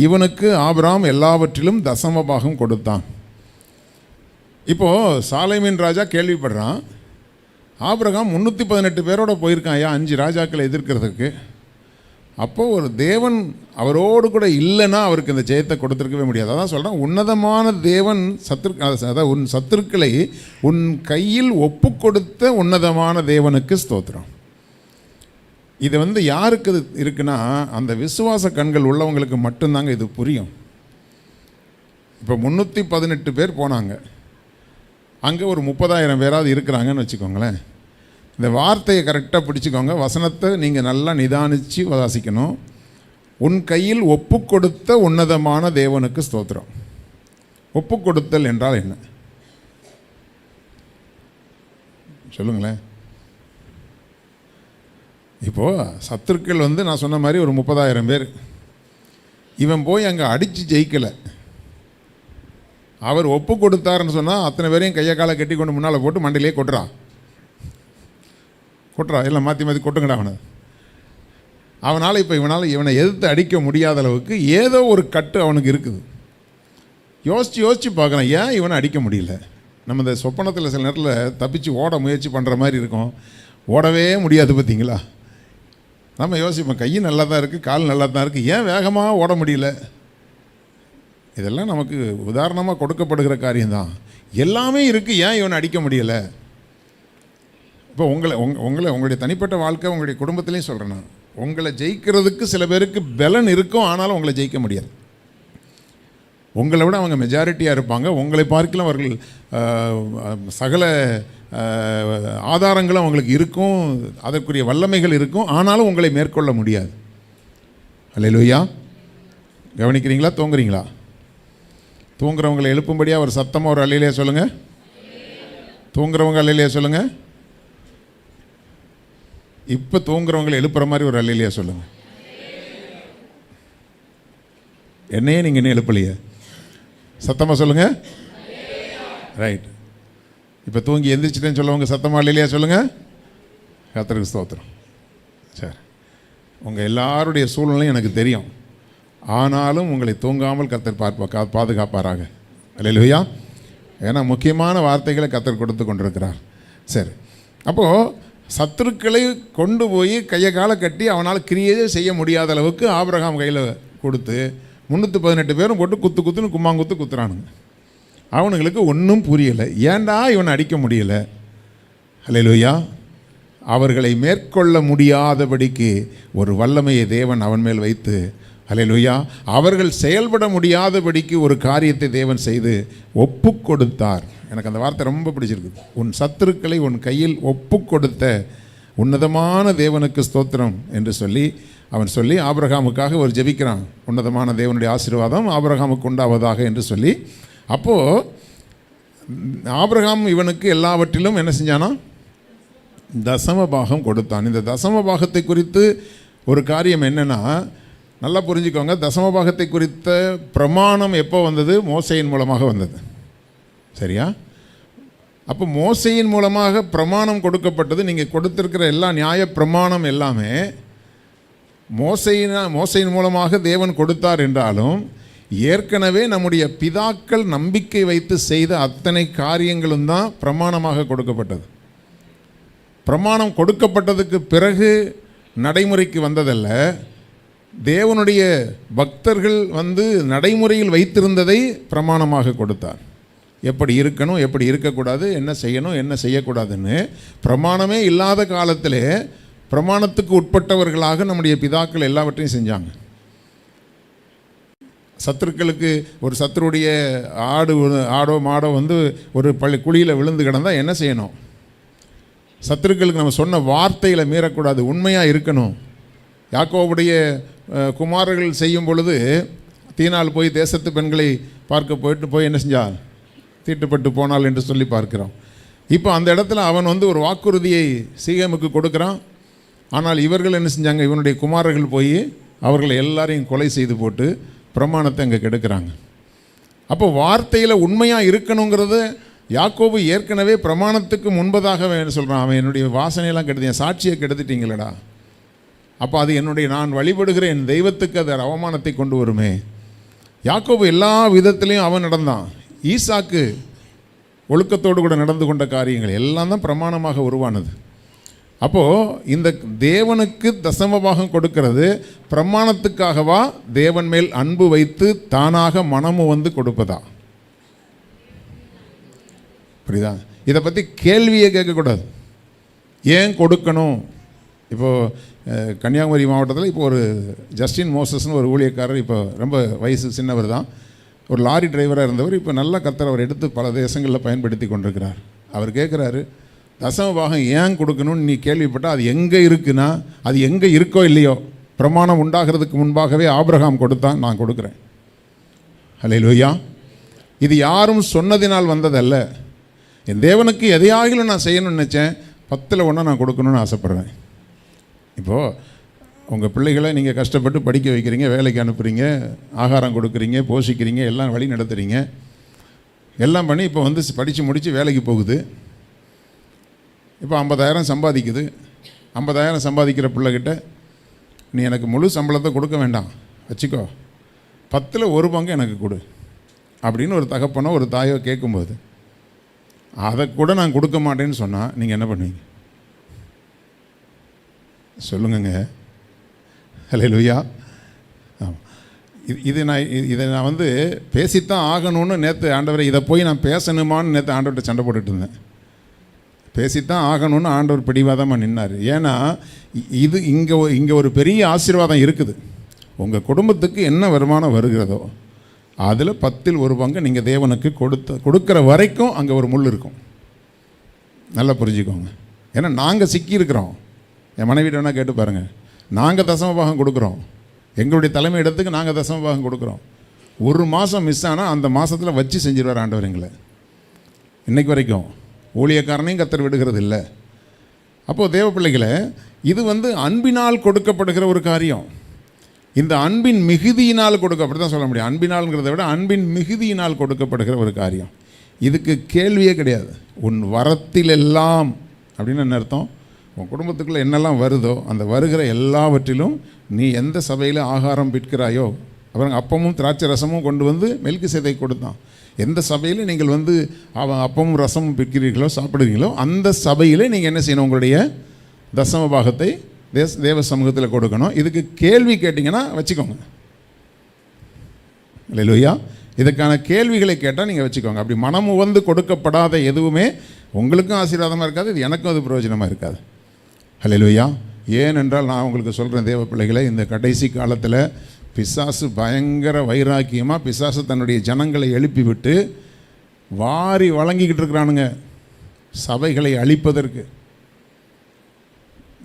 இவனுக்கு ஆபிரகாம் எல்லாவற்றிலும் தசமபாகம் கொடுத்தான். இப்போது சாலேமின் ராஜா கேள்விப்படுறான், ஆபிரகாம் 318 பேரோட போயிருக்கான் ஐயா 5 ராஜாக்களை எதிர்க்கிறதுக்கு. அப்போது ஒரு தேவன் அவரோடு கூட இல்லைன்னா அவருக்கு இந்த ஜெயத்தை கொடுத்துருக்கவே முடியாது. அதான் சொல்கிறான், உன்னதமான தேவன் அதாவது உன் சத்துருக்களை உன் கையில் ஒப்பு கொடுத்த உன்னதமான தேவனுக்கு ஸ்தோத்திரம். இது வந்து யாருக்கு இது இருக்குன்னா, அந்த விசுவாச கண்கள் உள்ளவங்களுக்கு மட்டும்தாங்க இது புரியும். இப்போ 318 பேர் போனாங்க, அங்கே ஒரு 30,000 பேராவது இருக்கிறாங்கன்னு வச்சுக்கோங்களேன். இந்த வார்த்தையை கரெக்டாக பிடிச்சிக்கோங்க. வசனத்தை நீங்கள் நல்லா நிதானித்து வாசிக்கணும். உன் கையில் ஒப்பு கொடுத்த உன்னதமான தேவனுக்கு ஸ்தோத்திரம். ஒப்பு கொடுத்தல் என்றால் என்ன சொல்லுங்களேன். இப்போது சத்துருக்கள் வந்து நான் சொன்ன மாதிரி ஒரு 30,000 பேர். இவன் போய் அங்கே அடித்து ஜெயிக்கலை. அவர் ஒப்பு கொடுத்தாருன்னு சொன்னால் அத்தனை பேரையும் கையை காலை கட்டி கொண்டு முன்னால் போட்டு மண்டையிலே கொட்டுறா எல்லாம் மாற்றி கொட்டுங்கடா அவனால் இப்போ இவனை எதிர்த்து அடிக்க முடியாத அளவுக்கு ஏதோ ஒரு கட்டு அவனுக்கு இருக்குது. யோசித்து பார்க்குறான், ஏன் இவனை அடிக்க முடியல. நம்ம இந்த சொப்பனத்தில் சில நேரத்தில் தப்பிச்சு ஓட முயற்சி பண்ணுற மாதிரி இருக்கும், ஓடவே முடியாது. பார்த்தீங்களா, நம்ம யோசிப்போம், கை நல்லா தான் இருக்குது, கால் நல்லா தான் இருக்குது, ஏன் வேகமாக ஓட முடியல. இதெல்லாம் நமக்கு உதாரணமாக கொடுக்கப்படுகிற காரியம்தான். எல்லாமே இருக்குது, ஏன் இவனை அடிக்க முடியலை. இப்போ உங்களுடைய தனிப்பட்ட வாழ்க்கை, உங்களுடைய குடும்பத்திலையும் சொல்கிறேன் நான், உங்களை ஜெயிக்கிறதுக்கு சில பேருக்கு பலன் இருக்கும், ஆனாலும் உங்களை ஜெயிக்க முடியாது. உங்களை விட அவங்க மெஜாரிட்டியாக இருப்பாங்க. உங்களை பார்க்கலாம் அவர்கள் சகல ஆதாரங்களும் அவங்களுக்கு இருக்கும், அதற்குரிய வல்லமைகள் இருக்கும், ஆனாலும் உங்களை மேற்கொள்ள முடியாது. அல்லேலூயா. கவனிக்கிறீங்களா? தூங்குறீங்களா? தூங்குறவங்களை எழுப்பும்படியாக ஒரு சத்தமாக ஒரு அல்லேலூயா சொல்லுங்கள். தூங்குறவங்க அல்லேலூயா சொல்லுங்கள். இப்போ தூங்குறவங்களை எழுப்புற மாதிரி ஒரு அல்லேலூயா சொல்லுங்கள். என்னையே நீங்கள் என்ன எழுப்பலையே, சத்தமாக சொல்லுங்கள். ரைட். இப்போ தூங்கி எந்திரிச்சிட்டேன்னு சொல்லுவாங்க, சத்தமாக அல்லேலூயா சொல்லுங்கள். கர்த்தருக்கு ஸ்தோத்திரம். சரி, உங்கள் எல்லாருடைய சூழ்நிலையும் எனக்கு தெரியும், ஆனாலும் உங்களை தூங்காமல் கர்த்தர் பாதுகாப்பாராக. அல்லேலூயா. ஏன்னா முக்கியமான வார்த்தைகளை கர்த்தர் கொடுத்து கொண்டிருக்கிறார். சரி, அப்போது சத்துருக்களை கொண்டு போய் கையை காலை கட்டி அவனால் கிரியையே செய்ய முடியாத அளவுக்கு ஆபிரகாம் கையில் கொடுத்து 318 பேரும் போட்டு குத்துன்னு கும்மாங்குத்து குத்துறானுங்க. அவனுங்களுக்கு ஒன்றும் புரியலை, ஏன்டா இவனை அடிக்க முடியலை. அல்லேலூயா. அவர்களை மேற்கொள்ள முடியாதபடிக்கு ஒரு வல்லமையை தேவன் அவன் மேல் வைத்து, அல்லேலூயா, அவர்கள் செயல்பட முடியாதபடிக்கு ஒரு காரியத்தை தேவன் செய்து ஒப்பு கொடுத்தார். எனக்கு அந்த வார்த்தை ரொம்ப பிடிச்சிருக்கு. உன் சத்துருக்களை உன் கையில் ஒப்பு கொடுத்த உன்னதமான தேவனுக்கு ஸ்தோத்திரம் என்று சொல்லி ஆபிரகாமுக்காக ஒரு ஜெபிக்கிறான். உன்னதமான தேவனுடைய ஆசீர்வாதம் ஆபிரகாமுக்கு உண்டாவதாக என்று சொல்லி, அப்போது ஆபிரகாம் இவனுக்கு எல்லாவற்றிலும் என்ன செஞ்சானா? தசம பாகம் கொடுத்தான். இந்த தசம பாகத்தை குறித்து ஒரு காரியம் என்னென்னா, நல்லா புரிஞ்சுக்கோங்க. தசம பாகத்தை குறித்த பிரமாணம் எப்போ வந்தது? மோசேயின் மூலமாக வந்தது. சரியா? அப்போ மோசேயின் மூலமாக பிரமாணம் கொடுக்கப்பட்டது. நீங்கள் கொடுத்திருக்கிற எல்லா நியாய பிரமாணம் எல்லாமே மோசேயின் மூலமாக தேவன் கொடுத்தார் என்றாலும், ஏற்கனவே நம்முடைய பிதாக்கள் நம்பிக்கை வைத்து செய்த அத்தனை காரியங்களும் தான் பிரமாணமாக கொடுக்கப்பட்டது. பிரமாணம் கொடுக்கப்பட்டதுக்கு பிறகு நடைமுறைக்கு வந்ததல்ல. தேவனுடைய பக்தர்கள் நடைமுறையில் வைத்திருந்ததை பிரமாணமாக கொடுத்தார். எப்படி இருக்கணும், எப்படி இருக்கக்கூடாது, என்ன செய்யணும், என்ன செய்யக்கூடாதுன்னு பிரமாணமே இல்லாத காலத்திலே பிரமாணத்துக்கு உட்பட்டவர்களாக நம்முடைய பிதாக்கள் எல்லாவற்றையும் செஞ்சாங்க. சத்துருக்களுக்கு ஒரு சத்துருடைய ஆடோ மாடோ ஒரு குழியில் விழுந்து கிடந்தால் என்ன செய்யணும்? சத்துருக்களுக்கு நம்ம சொன்ன வார்த்தையில் மீறக்கூடாது, உண்மையாக இருக்கணும். யாக்கோபுடைய குமாரர்கள் செய்யும் பொழுது தீனால் போய் தேசத்து பெண்களை பார்க்க போய் என்ன செஞ்சால்? தீட்டுப்பட்டு போனாள் என்று சொல்லி பார்க்கிறோம். இப்போ அந்த இடத்துல அவன் ஒரு வாக்குறுதியை சீகேமுக்கு கொடுக்குறான். ஆனால் இவர்கள் என்ன செஞ்சாங்க? இவனுடைய குமாரர்கள் போய் அவர்களை எல்லாரையும் கொலை செய்து போட்டு பிரமாணத்தை அங்கே கெடுக்கிறாங்க. அப்போ வார்த்தையில் உண்மையாக இருக்கணுங்கிறது யாக்கோபு ஏற்கனவே பிரமாணத்துக்கு முன்பதாக சொல்கிறான். அவன் என்னுடைய வாசனையெல்லாம் கெடுத்து, என் சாட்சியை கெடுத்துட்டீங்களடா, அப்போ அது நான் வழிபடுகிற என் தெய்வத்துக்கு அது அவமானத்தை கொண்டு வருமே. யாக்கோபு எல்லா விதத்திலையும் அவன் நடந்தான். ஈசாக்கு ஒழுக்கத்தோடு கூட நடந்து கொண்ட காரியங்கள் எல்லாம் தான் பிரமாணமாக உருவானது. அப்போது இந்த தேவனுக்கு தசமபாகம் கொடுக்கிறது பிரமாணத்துக்காகவா, தேவன் மேல் அன்பு வைத்து தானாக மனமும் கொடுப்பதா? புரியுதா? இதை பற்றி கேள்வியே கேட்கக்கூடாது. ஏன் கொடுக்கணும்? இப்போது கன்னியாகுமரி மாவட்டத்தில் இப்போ ஒரு ஜஸ்டின் மோசஸ்னு ஒரு ஊழியக்காரர், இப்போ ரொம்ப வயசு சின்னவர் தான், ஒரு லாரி டிரைவராக இருந்தவர். இப்போ நல்ல கர்த்தர் அவர் எடுத்து பல தேசங்களில் பயன்படுத்தி கொண்டிருக்கிறார். அவர் கேட்குறாரு, தசமபாகம் ஏன் கொடுக்கணும்னு நீ கேள்விப்பட்டால் அது எங்கே இருக்குன்னா, அது எங்கே இருக்கோ இல்லையோ, பிரமாணம் உண்டாகிறதுக்கு முன்பாகவே ஆபிரகாம் கொடுத்தான், நான் கொடுக்குறேன். அல்லேலூயா. இது யாரும் சொன்னதினால் வந்ததல்ல. என் தேவனுக்கு எதையாகிலும் நான் செய்யணும்னு நினச்சேன், 10ல் 1 நான் கொடுக்கணும்னு ஆசைப்பட்றேன். இப்போது உங்கள் பிள்ளைகளை நீங்கள் கஷ்டப்பட்டு படிக்க வைக்கிறீங்க, வேலைக்கு அனுப்புகிறீங்க, ஆகாரம் கொடுக்குறீங்க, போஷிக்கிறீங்க, எல்லாம் வழி நடத்துகிறீங்க, எல்லாம் பண்ணி இப்போ படித்து முடித்து வேலைக்கு போகுது. இப்போ 50,000 சம்பாதிக்குது. 50,000 சம்பாதிக்கிற பிள்ளைகிட்ட நீ எனக்கு முழு சம்பளத்தை கொடுக்க வேண்டாம், வச்சுக்கோ, 10ல் 1 பங்கு எனக்கு கொடு அப்படின்னு ஒரு தகப்பனோ ஒரு தாயோ கேட்கும்போது, அதை கூட நான் கொடுக்க மாட்டேன்னு சொன்னால் நீங்கள் என்ன பண்ணுவீங்க? சொல்லுங்கங்க. அல்லேலூயா. ஆமாம். இதை நான் பேசித்தான் ஆகணும்னு நேற்று ஆண்டவரை, இதை போய் நான் பேசணுமான்னு நேற்று ஆண்டவர்கிட்ட சண்டை போட்டுட்டு இருந்தேன். பேசித்தான் ஆகணும்னு ஆண்டவர் பிடிவாதமாக நின்னார். ஏன்னா இது இங்கே ஒரு பெரிய ஆசீர்வாதம் இருக்குது. உங்கள் குடும்பத்துக்கு என்ன வருமானம் வருகிறதோ அதில் 10ல் 1 பங்கு நீங்கள் தேவனுக்கு கொடுக்குற வரைக்கும் அங்கே ஒரு முள் இருக்கும். நல்லா புரிஞ்சுக்கோங்க. ஏன்னா நாங்கள் சிக்கியிருக்கிறோம். என் மனைவிட்ட வேணால் கேட்டு பாருங்கள். நாங்கள் தசமபாகம் கொடுக்குறோம். எங்களுடைய தலைமை இடத்துக்கு நாங்கள் தசமபாகம் கொடுக்குறோம். 1 மாதம் மிஸ் ஆனால் அந்த மாதத்தில் வச்சு செஞ்சிருவார் ஆண்டவர் எங்களை. இன்றைக்கு வரைக்கும் ஊழியக்காரனையும் கர்த்தர் விடுகிறது இல்லை. அப்போது தேவ பிள்ளைகளை, இது அன்பினால் கொடுக்கப்படுகிற ஒரு காரியம். இந்த அன்பின் மிகுதியினால் அப்படி தான் சொல்ல முடியும். அன்பினால்ங்கிறத விட அன்பின் மிகுதியினால் கொடுக்கப்படுகிற ஒரு காரியம். இதுக்கு கேள்வியே கிடையாது. உன் வரத்திலெல்லாம் அப்படின்னு என்ன அர்த்தம்? உன் குடும்பத்துக்குள்ளே என்னெல்லாம் வருதோ அந்த வருகிற எல்லாவற்றிலும் நீ எந்த சபையில் ஆகாரம் பிற்கிறாயோ, அப்புறம் அப்பமும் திராட்சை ரசமும் கொண்டு மெல்கிசேதேக்கு கொடுத்தான். எந்த சபையில் நீங்கள் அவன் அப்பமும் ரசமும் பிற்கிறீர்களோ, சாப்பிடுறீங்களோ, அந்த சபையில் நீங்கள் என்ன செய்யணும்? உங்களுடைய தசம பாகத்தை தேவ சமூகத்தில் கொடுக்கணும். இதுக்கு கேள்வி கேட்டிங்கன்னா வச்சுக்கோங்க. அல்லேலூயா. இதுக்கான கேள்விகளை கேட்டால் நீங்கள் வச்சுக்கோங்க. அப்படி மனம் கொடுக்கப்படாத எதுவுமே உங்களுக்கும் ஆசீர்வாதமாக இருக்காது, இது எனக்கும் அது பிரயோஜனமாக இருக்காது. அல்லேலூயா. ஏனென்றால் நான் உங்களுக்கு சொல்கிறேன் தேவ பிள்ளைகளை, இந்த கடைசி காலத்தில் பிசாசு பயங்கர வைராக்கியமாக பிசாசு தன்னுடைய ஜனங்களை எழுப்பிவிட்டு வாரி வழங்கிக்கிட்டு இருக்கிறானுங்க சபைகளை அழிப்பதற்கு.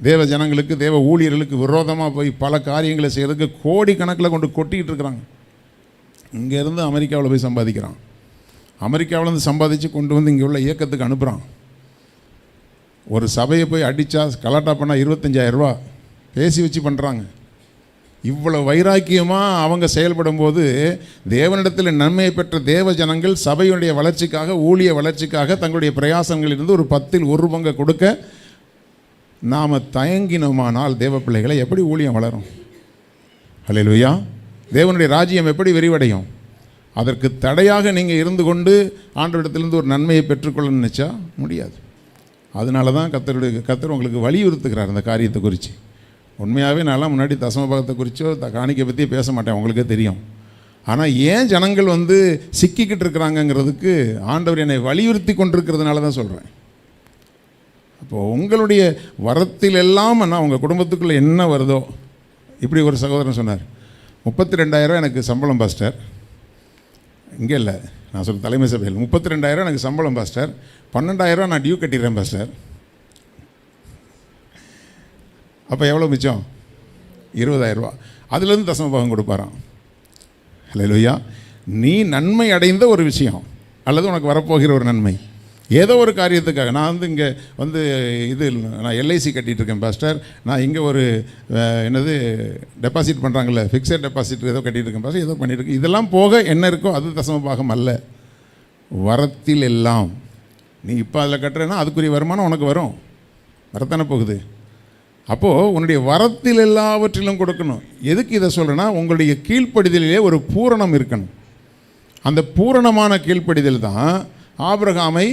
தேவ ஜனங்களுக்கு, தேவ ஊழியர்களுக்கு விரோதமாக போய் பல காரியங்களை செய்கிறதுக்கு கோடி கணக்கில் கொண்டு கொட்டிக்கிட்டு இருக்கிறாங்க. இங்கேருந்து அமெரிக்காவில் போய் சம்பாதிக்கிறான். அமெரிக்காவிலேருந்து சம்பாதிச்சு கொண்டு இங்கே உள்ள இயக்கத்துக்கு அனுப்புகிறான். ஒரு சபையை போய் அடித்தா கலாட்டா பண்ணால் 25,000 ரூபா பேசி வச்சு பண்ணுறாங்க. இவ்வளோ வைராக்கியமாக அவங்க செயல்படும் போது தேவனிடத்தில் நன்மையை பெற்ற தேவ ஜனங்கள் சபையுடைய வளர்ச்சிக்காக, ஊழிய வளர்ச்சிக்காக தங்களுடைய பிரயாசங்களிலிருந்து ஒரு 10ல் 1 பங்கு கொடுக்க நாம் தயங்கினோமானால் தேவ பிள்ளைகளை எப்படி ஊழியம் வளரும்? அல்லேலூயா. தேவனுடைய ராஜ்யம் எப்படி விரிவடையும்? அதற்கு தடையாக நீங்கள் இருந்து கொண்டு ஆண்டவரிடத்திலிருந்து ஒரு நன்மையை பெற்றுக்கொள்ள நினச்சா முடியாது. அதனால தான் கர்த்தர் உங்களுக்கு வலியுறுத்துக்கிறார் அந்த காரியத்தை குறித்து. உண்மையாகவே நான்லாம் முன்னாடி தசம பாகத்தை குறித்தோ காணிக்கை பற்றியே பேச மாட்டேன், உங்களுக்கே தெரியும். ஆனால் ஏன் ஜனங்கள் சிக்கிக்கிட்டு இருக்கிறாங்கங்கிறதுக்கு ஆண்டவர் என்னை வலியுறுத்தி கொண்டிருக்கிறதுனால தான் சொல்கிறேன். அப்போது உங்களுடைய வரத்தில் எல்லாம் உங்கள் குடும்பத்துக்குள்ளே என்ன வருதோ, இப்படி ஒரு சகோதரன் சொன்னார், 32,000 எனக்கு சம்பளம் பாஸ்டர், இங்கே இல்லை நான் சொல்ல தலைமை சபையில் 32,000 எனக்கு சம்பளம் பாஸ்டர், 12,000 நான் டியூ கட்டிடுறேன் பாஸ்டர். அப்போ எவ்வளோ மிச்சம்? 20,000. அதுலேருந்து தசம பாகம் கொடுப்பாராம். ஹல்லேலூயா. நீ நன்மை அடைந்த ஒரு விஷயம் அல்லது உனக்கு வரப்போகிற ஒரு நன்மை, ஏதோ ஒரு காரியத்துக்காக நான் இங்கே நான் எல்ஐசி கட்டிகிட்டு இருக்கேன் பாஸ்டர், நான் இங்கே ஒரு என்னது டெபாசிட் பண்ணுறாங்கல்ல, ஃபிக்ஸட் டெபாசிட் ஏதோ கட்டிகிட்டு இருக்கேன் பாஸ்டர், ஏதோ பண்ணிகிட்டு இதெல்லாம் போக என்ன இருக்கோ அது தசம பாகம் அல்ல. வரத்தில் எல்லாம் நீ இப்போ அதில் கட்டுறேன்னா அதுக்குரிய வருமானம் உனக்கு வரும், வரத்தானே போகுது. அப்போது உன்னுடைய வரத்தில் எல்லாவற்றிலும் கொடுக்கணும். எதுக்கு இதை சொல்கிறேன்னா, உங்களுடைய கீழ்ப்படிதலிலே ஒரு பூரணம் இருக்கணும். அந்த பூரணமான கீழ்ப்படிதல் தான் ஆபிரகாமை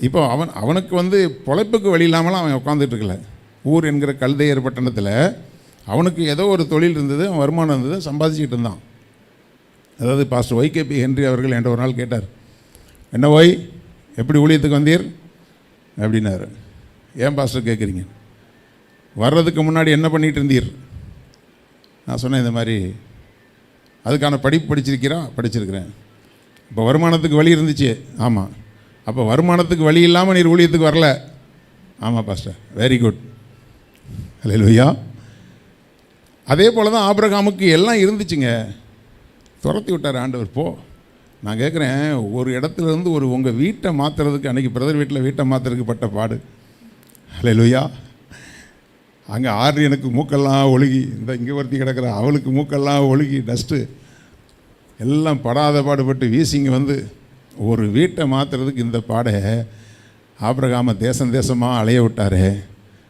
இப்போ அவனுக்கு பொழைப்புக்கு வழி இல்லாமலாம் அவன் உட்காந்துட்டு இருக்கல. ஊர் என்கிற கல்தையர் பட்டணத்தில் அவனுக்கு ஏதோ ஒரு தொழில் இருந்தது, அவன் வருமானம் இருந்தது, சம்பாதிச்சுக்கிட்டு இருந்தான். அதாவது பாஸ்டர் YKP ஹென்றி அவர்கள் என்ற ஒரு நாள் கேட்டார், என்ன ஓய் எப்படி ஊழியத்துக்கு வந்தீர் அப்படின்னாரு. ஏன் பாஸ்டர் கேட்குறீங்க, வர்றதுக்கு முன்னாடி என்ன பண்ணிகிட்டு இருந்தீர்? நான் சொன்னேன், இந்த மாதிரி அதுக்கான படிப்பு படிச்சிருக்கிறேன். இப்போ வருமானத்துக்கு வழி இருந்துச்சு. ஆமாம். அப்போ வருமானத்துக்கு வழி இல்லாமல் நீர் ஊழியத்துக்கு வரல. ஆமாம் பாஸ்டர், வெரி குட், ஹல்லேலூயா. அதே போல் தான் ஆபிரகாமுக்கு எல்லாம் இருந்துச்சுங்க, துரத்தி விட்டார் ஆண்டவர். போ. நான் கேட்குறேன், ஒரு இடத்துலேருந்து உங்கள் வீட்டை மாற்றுறதுக்கு, அன்றைக்கி பிரதர் வீட்டில் வீட்டை மாற்றுறதுக்கு பட்ட பாடு, ஹல்லேலூயா. அங்கே எனக்கு மூக்கெல்லாம் ஒழுகி, இங்கே ஒருத்தி கிடக்கிற அவளுக்கு மூக்கெல்லாம் ஒழுகி டஸ்ட்டு எல்லாம் படாத பாடுபட்டு வீசிங்க ஒரு வீட்டை மாற்றுறதுக்கு இந்த பாடை ஆபிரகாம தேசமாக அலைய விட்டாரே,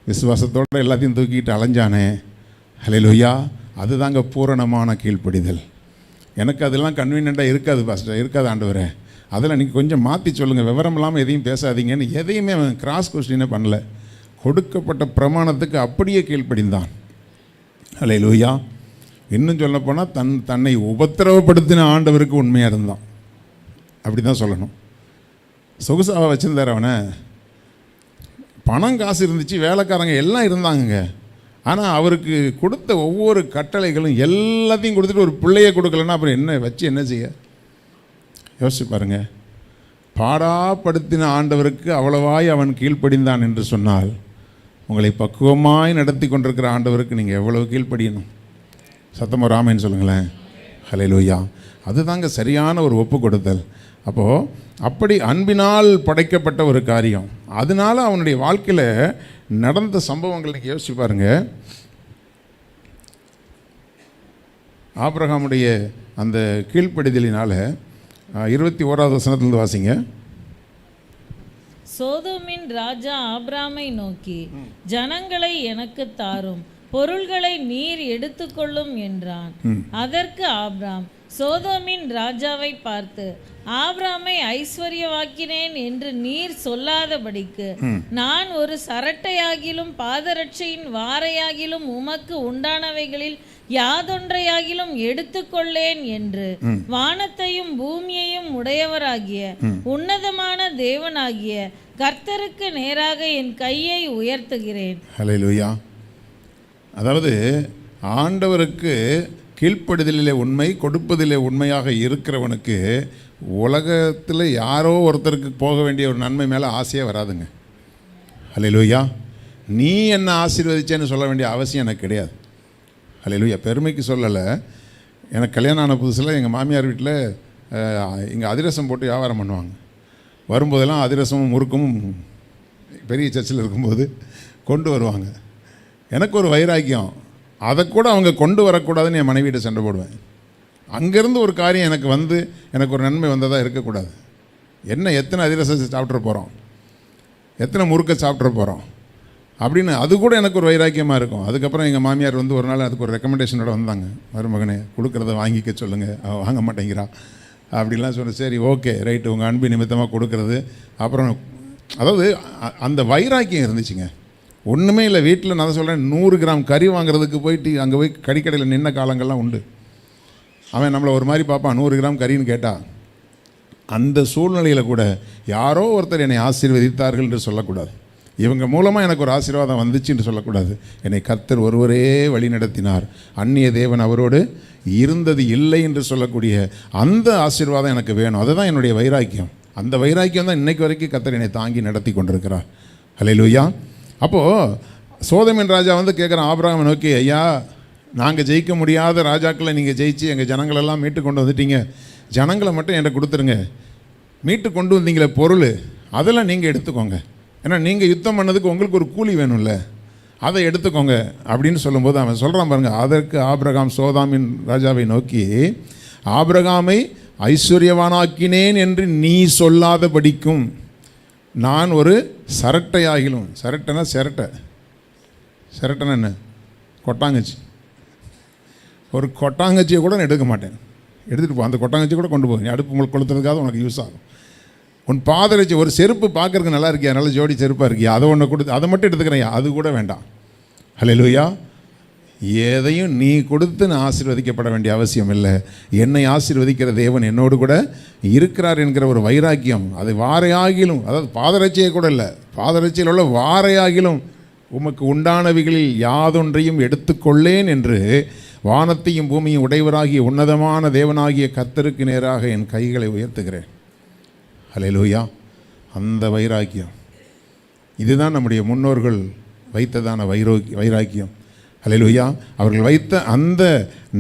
விசுவாசத்தோடு எல்லாத்தையும் தூக்கிட்டு அலைஞ்சானே, ஹல்லேலூயா. அதுதாங்க பூரணமான கீழ்ப்படிதல். எனக்கு அதெல்லாம் கன்வீனியண்ட்டாக இருக்காது பாஸ்டர், இருக்காது ஆண்டவரே, அதெல்லாம் நீங்கள் கொஞ்சம் மாற்றி சொல்லுங்கள், விவரம் இல்லாமல் எதையும் பேசாதீங்கன்னு எதையுமே அவன் கிராஸ் கொஸ்டினே பண்ணல. கொடுக்கப்பட்ட பிரமாணத்துக்கு அப்படியே கீழ்ப்படிந்தான். ஹல்லேலூயா. இன்னும் சொல்லப்போனால் தன்னை உபத்திரவப்படுத்தின ஆண்டவருக்கு உண்மையாக இருந்தான், அப்படி தான் சொல்லணும். சொகுசாவை வச்சுருந்தார் அவனை, பணம் காசு இருந்துச்சு, வேலைக்காரங்க எல்லாம் இருந்தாங்க. ஆனால் அவருக்கு கொடுத்த ஒவ்வொரு கட்டளைகளும் எல்லாத்தையும் கொடுத்துட்டு ஒரு பிள்ளையை கொடுக்கலன்னா அப்புறம் என்ன செய்ய? யோசிச்சு பாருங்கள். பாடாப்படுத்தின ஆண்டவருக்கு அவ்வளவாய் அவன் கீழ்ப்படிந்தான் என்று சொன்னால், உங்களை பக்குவமாய் நடத்தி கொண்டிருக்கிற ஆண்டவருக்கு நீங்கள் எவ்வளவு கீழ்ப்படியணும்? சத்தமாக ராமேன்னு சொல்லுங்களேன். ஹல்லேலூயா. அதுதாங்க சரியான ஒரு ஒப்பு கொடுத்தல். அப்போது அப்படி அன்பினால் படைக்கப்பட்ட ஒரு காரியம். அதனால் அவனுடைய வாழ்க்கையில் நடந்த சம்பவங்கள் நீங்கள் யோசிச்சு பாருங்கள். ஆபிரகாமுடைய அந்த கீழ்ப்படிதலினால் 21வது வசனத்திலிருந்து வாசிங்க. சோதோமின் ராஜா ஆபிராமை நோக்கி, ஜனங்களை எனக்கு தாரும், பொருள்களை நீர் எடுத்துக்கொள்ளும் என்றான். அதற்கு ஆபிராம் சோதோமின் ராஜாவை பார்த்து, ஆபிராமை ஐஸ்வர்யவாக்கினேன் என்று நீர் சொல்லாதபடிக்கு நான் ஒரு சரட்டையாகிலும் பாதரட்சையின் வாரையாகிலும் உமக்கு உண்டானவைகளில் யாதொன்றையாகிலும் எடுத்துக்கொள்ளேன் என்று வானத்தையும் பூமியையும் உடையவராகிய உன்னதமான தேவனாகிய கர்த்தருக்கு நேராக என் கையை உயர்த்துகிறேன். ஹல்லேலூயா. அதாவது ஆண்டவருக்கு கீழ்ப்படுதலிலே உண்மை, கொடுப்பதிலே உண்மையாக இருக்கிறவனுக்கு உலகத்தில் யாரோ ஒருத்தருக்கு போக வேண்டிய ஒரு நன்மை மேலே ஆசையே வராதுங்க. ஹல்லேலூயா. நீ என்ன ஆசீர்வதிச்சேன்னு சொல்ல வேண்டிய அவசியம் எனக்கு கிடையாது. ஹல்லேலூயா. பெருமைக்கு சொல்லலை. எனக்கு கல்யாணம் ஆன புதுசில் எங்கள் மாமியார் வீட்டில் இங்கே அதிரசம் போட்டு வியாபாரம் பண்ணுவாங்க. வரும்போதெல்லாம் அதிரசமும் முறுக்கும் பெரிய சர்ச்சில் இருக்கும்போது கொண்டு வருவாங்க. எனக்கு ஒரு வைராக்கியம், அதை கூட அவங்க கொண்டு வரக்கூடாதுன்னு என் மனைவியிட்ட சண்டை போடுவேன். அங்கேருந்து ஒரு காரியம் எனக்கு ஒரு நன்மை வந்ததாக இருக்கக்கூடாது. எத்தனை அதிரசம் சாப்பிட்ற போகிறோம், எத்தனை முறுக்கை சாப்பிட்ற போகிறோம் அப்படின்னு அது கூட எனக்கு ஒரு வைராக்கியமாக இருக்கும். அதுக்கப்புறம் எங்கள் மாமியார் ஒரு நாள் அதுக்கு ஒரு ரெக்கமெண்டேஷனோட வந்தாங்க, மருமகனே கொடுக்குறத வாங்கிக்க சொல்லுங்கள், வாங்க மாட்டேங்கிறா அப்படிலாம் சொன்னேன். சரி ஓகே ரைட்டு, உங்கள் அன்பு நிமித்தமாக கொடுக்குறது. அப்புறம் அதாவது அந்த வைராக்கியம் இருந்துச்சுங்க. ஒன்றுமே இல்லை, வீட்டில் நான் சொல்கிறேன் 100 கிராம் கறி வாங்குறதுக்கு போயிட்டு அங்கே போய் கறிக்கடையில் நின்ன காலங்கள்லாம் உண்டு. அவன் நம்மளை ஒரு மாதிரி பார்ப்பான், 100 கிராம் கறின்னு கேட்டால். அந்த சூழ்நிலையில் கூட யாரோ ஒருத்தர் என்னை ஆசீர்வதித்தார்கள் என்று சொல்லக்கூடாது, இவங்க மூலமாக எனக்கு ஒரு ஆசீர்வாதம் வந்துச்சு என்று சொல்லக்கூடாது. என்னை கர்த்தர் ஒருவரே வழி நடத்தினார், அந்நிய தேவன் அவரோடு இருந்தது இல்லை என்று சொல்லக்கூடிய அந்த ஆசீர்வாதம் எனக்கு வேணும். அதுதான் என்னுடைய வைராக்கியம். அந்த வைராக்கியம் தான் இன்றைக்கு வரைக்கும் கர்த்தர் என்னை தாங்கி நடத்தி கொண்டிருக்கிறார். ஹல்லேலூயா. அப்போது சோதோமின் ராஜா வந்து கேட்குறான் ஆபிரகாமை நோக்கி, ஐயா, நாங்கள் ஜெயிக்க முடியாத ராஜாக்களை நீங்கள் ஜெயிச்சு எங்கள் ஜனங்களெல்லாம் மீட்டு கொண்டு வந்துட்டீங்க, ஜனங்களை மட்டும் என்கிட்ட கொடுத்துருங்க. மீட்டு கொண்டு வந்தீங்களே பொருள், அதெல்லாம் நீங்கள் எடுத்துக்கோங்க, ஏன்னா நீங்கள் யுத்தம் பண்ணதுக்கு உங்களுக்கு ஒரு கூலி வேணும்ல, அதை எடுத்துக்கோங்க அப்படின்னு சொல்லும்போது அவன் சொல்கிறான் பாருங்கள். அதற்கு ஆபிரகாம் சோதோமின் ராஜாவை நோக்கி, ஆபிரகாமை ஐஸ்வர்யவானாக்கினேன் என்று நீ சொல்லாதபடிக்கும் நான் ஒரு சரட்டையாகிலும், சரட்டைனா சிரட்டைன்னா என்ன, கொட்டாங்கச்சி, ஒரு கொட்டாங்கச்சியை கூட நான் எடுக்க மாட்டேன், எடுத்துகிட்டு போ, அந்த கொட்டாங்கச்சி கூட கொண்டு போய் அடுப்பு உங்களுக்கு கொளுத்துறதுக்காக உனக்கு யூஸ் ஆகும். உன் பாதரட்சி, ஒரு செருப்பு பார்க்குறதுக்கு நல்லா இருக்கியா, நல்ல ஜோடி செருப்பாக இருக்கியா, அதை ஒன்று கொடுத்து அதை மட்டும் எடுத்துக்கிறேன், அது கூட வேண்டாம். ஹல்லேலூயா. எதையும் நீ கொடுத்து நான் ஆசீர்வதிக்கப்பட வேண்டிய அவசியம் இல்லை, என்னை ஆசீர்வதிக்கிற தேவன் என்னோடு கூட இருக்கிறார் என்கிற ஒரு வைராக்கியம். அது வாரையாகிலும், அதாவது பாதரட்சியை கூட இல்லை, பாதரட்சியில் உள்ள வாரையாகிலும் உமக்கு உண்டானவைகளில் யாதொன்றையும் எடுத்துக்கொள்ளேன் என்று வானத்தையும் பூமியும் உடையவராகிய உன்னதமான தேவனாகிய கர்த்தருக்கு நேராக என் கைகளை உயர்த்துகிறேன். ஹல்லேலூயா. அந்த வைராக்கியம், இதுதான் நம்முடைய முன்னோர்கள் வைத்ததான வைராக்கியம். ஹல்லேலூயா. அவர்கள் வைத்த அந்த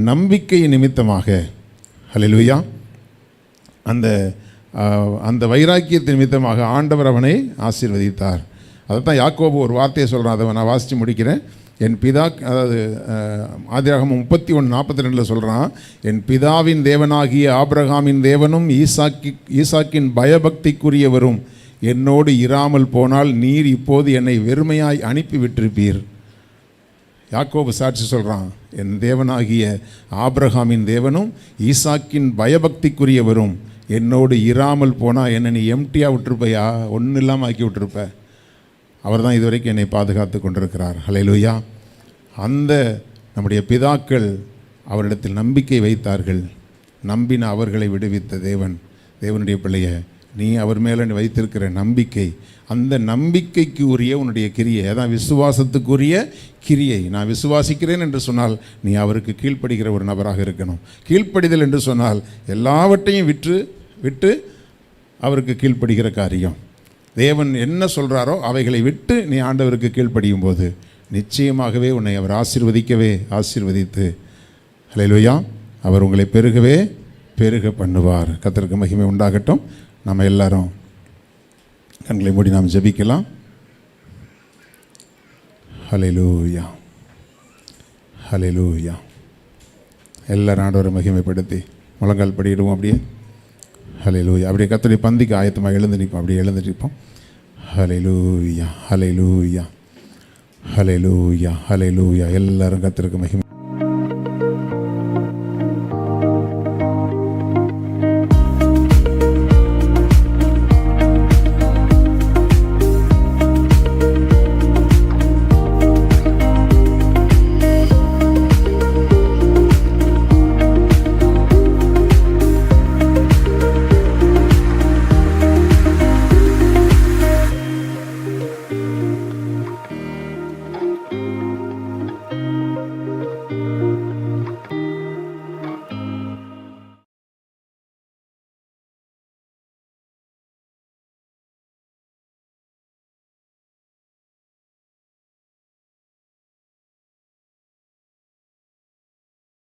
நம்பிக்கை நிமித்தமாக, ஹல்லேலூயா, அந்த வைராக்கியத்தின் நிமித்தமாக ஆண்டவர் அவனை ஆசீர்வதித்தார். அதைத்தான் யாக்கோபு ஒரு வார்த்தையை சொல்கிறான், அதை நான் வாசித்து முடிக்கிறேன். என் பிதா, அதாவது ஆதியாகமம் 31:42 சொல்கிறான், என் பிதாவின் தேவனாகிய ஆபிரகாமின் தேவனும் ஈசாக்கின் பயபக்திக்குரியவரும் என்னோடு இராமல் போனால் நீர் இப்போது என்னை வெறுமையாய் அனுப்பி விட்டிருப்பீர். யாக்கோபு சாட்சி சொல்கிறான், என் தேவனாகிய ஆபிரகாமின் தேவனும் ஈசாக்கின் பயபக்திக்குரியவரும் என்னோடு இராமல் போனால் என்னை நீ எம்டியாக விட்டுருப்பையா, ஒன்றும் இல்லாமல் ஆக்கி விட்டுருப்ப. அவர் தான் இதுவரைக்கும் என்னை பாதுகாத்து கொண்டிருக்கிறார். ஹல்லேலூயா. அந்த நம்முடைய பிதாக்கள் அவரிடத்தில் நம்பிக்கை வைத்தார்கள், நம்பின அவர்களை விடுவித்த தேவனுடைய பிள்ளைய, நீ அவர் மேலே வைத்திருக்கிற நம்பிக்கை, அந்த நம்பிக்கைக்கு உரிய உன்னுடைய கிரியை, அதான் விசுவாசத்துக்குரிய கிரியை. நான் விசுவாசிக்கிறேன் என்று சொன்னால் நீ அவருக்கு கீழ்ப்படுகிற ஒரு நபராக இருக்கணும். கீழ்ப்படிதல் என்று சொன்னால் எல்லாவற்றையும் விட்டு அவருக்கு கீழ்ப்படுகிற காரியம். தேவன் என்ன சொல்கிறாரோ அவைகளை விட்டு நீ ஆண்டவருக்கு கீழ்ப்படியும் போது நிச்சயமாகவே உன்னை அவர் ஆசீர்வதித்து, ஹல்லேலூயா, அவர் உங்களை பெருக பண்ணுவார். கர்த்தருக்கு மகிமை உண்டாகட்டும். நம்ம எல்லாரும் கண்களை மூடி நாம் ஜெபிக்கலாம். ஹல்லேலூயா, ஹல்லேலூயா. எல்லாரும் ஆண்டவரை மகிமைப்படுத்தி முழங்கால் படியிடுவோம். அப்படியே ஹல்லேலூயா. அப்படியே கர்த்தருடைய பந்திக்கு ஆயத்தமாக எழுந்து நிற்போம். அப்படியே எழுந்து நிற்போம். ஹல்லேலூயா, ஹல்லேலூயா, ஹல்லேலூயா, ஹல்லேலூயா. எல்லாரும் கர்த்தருக்கு மகிமை.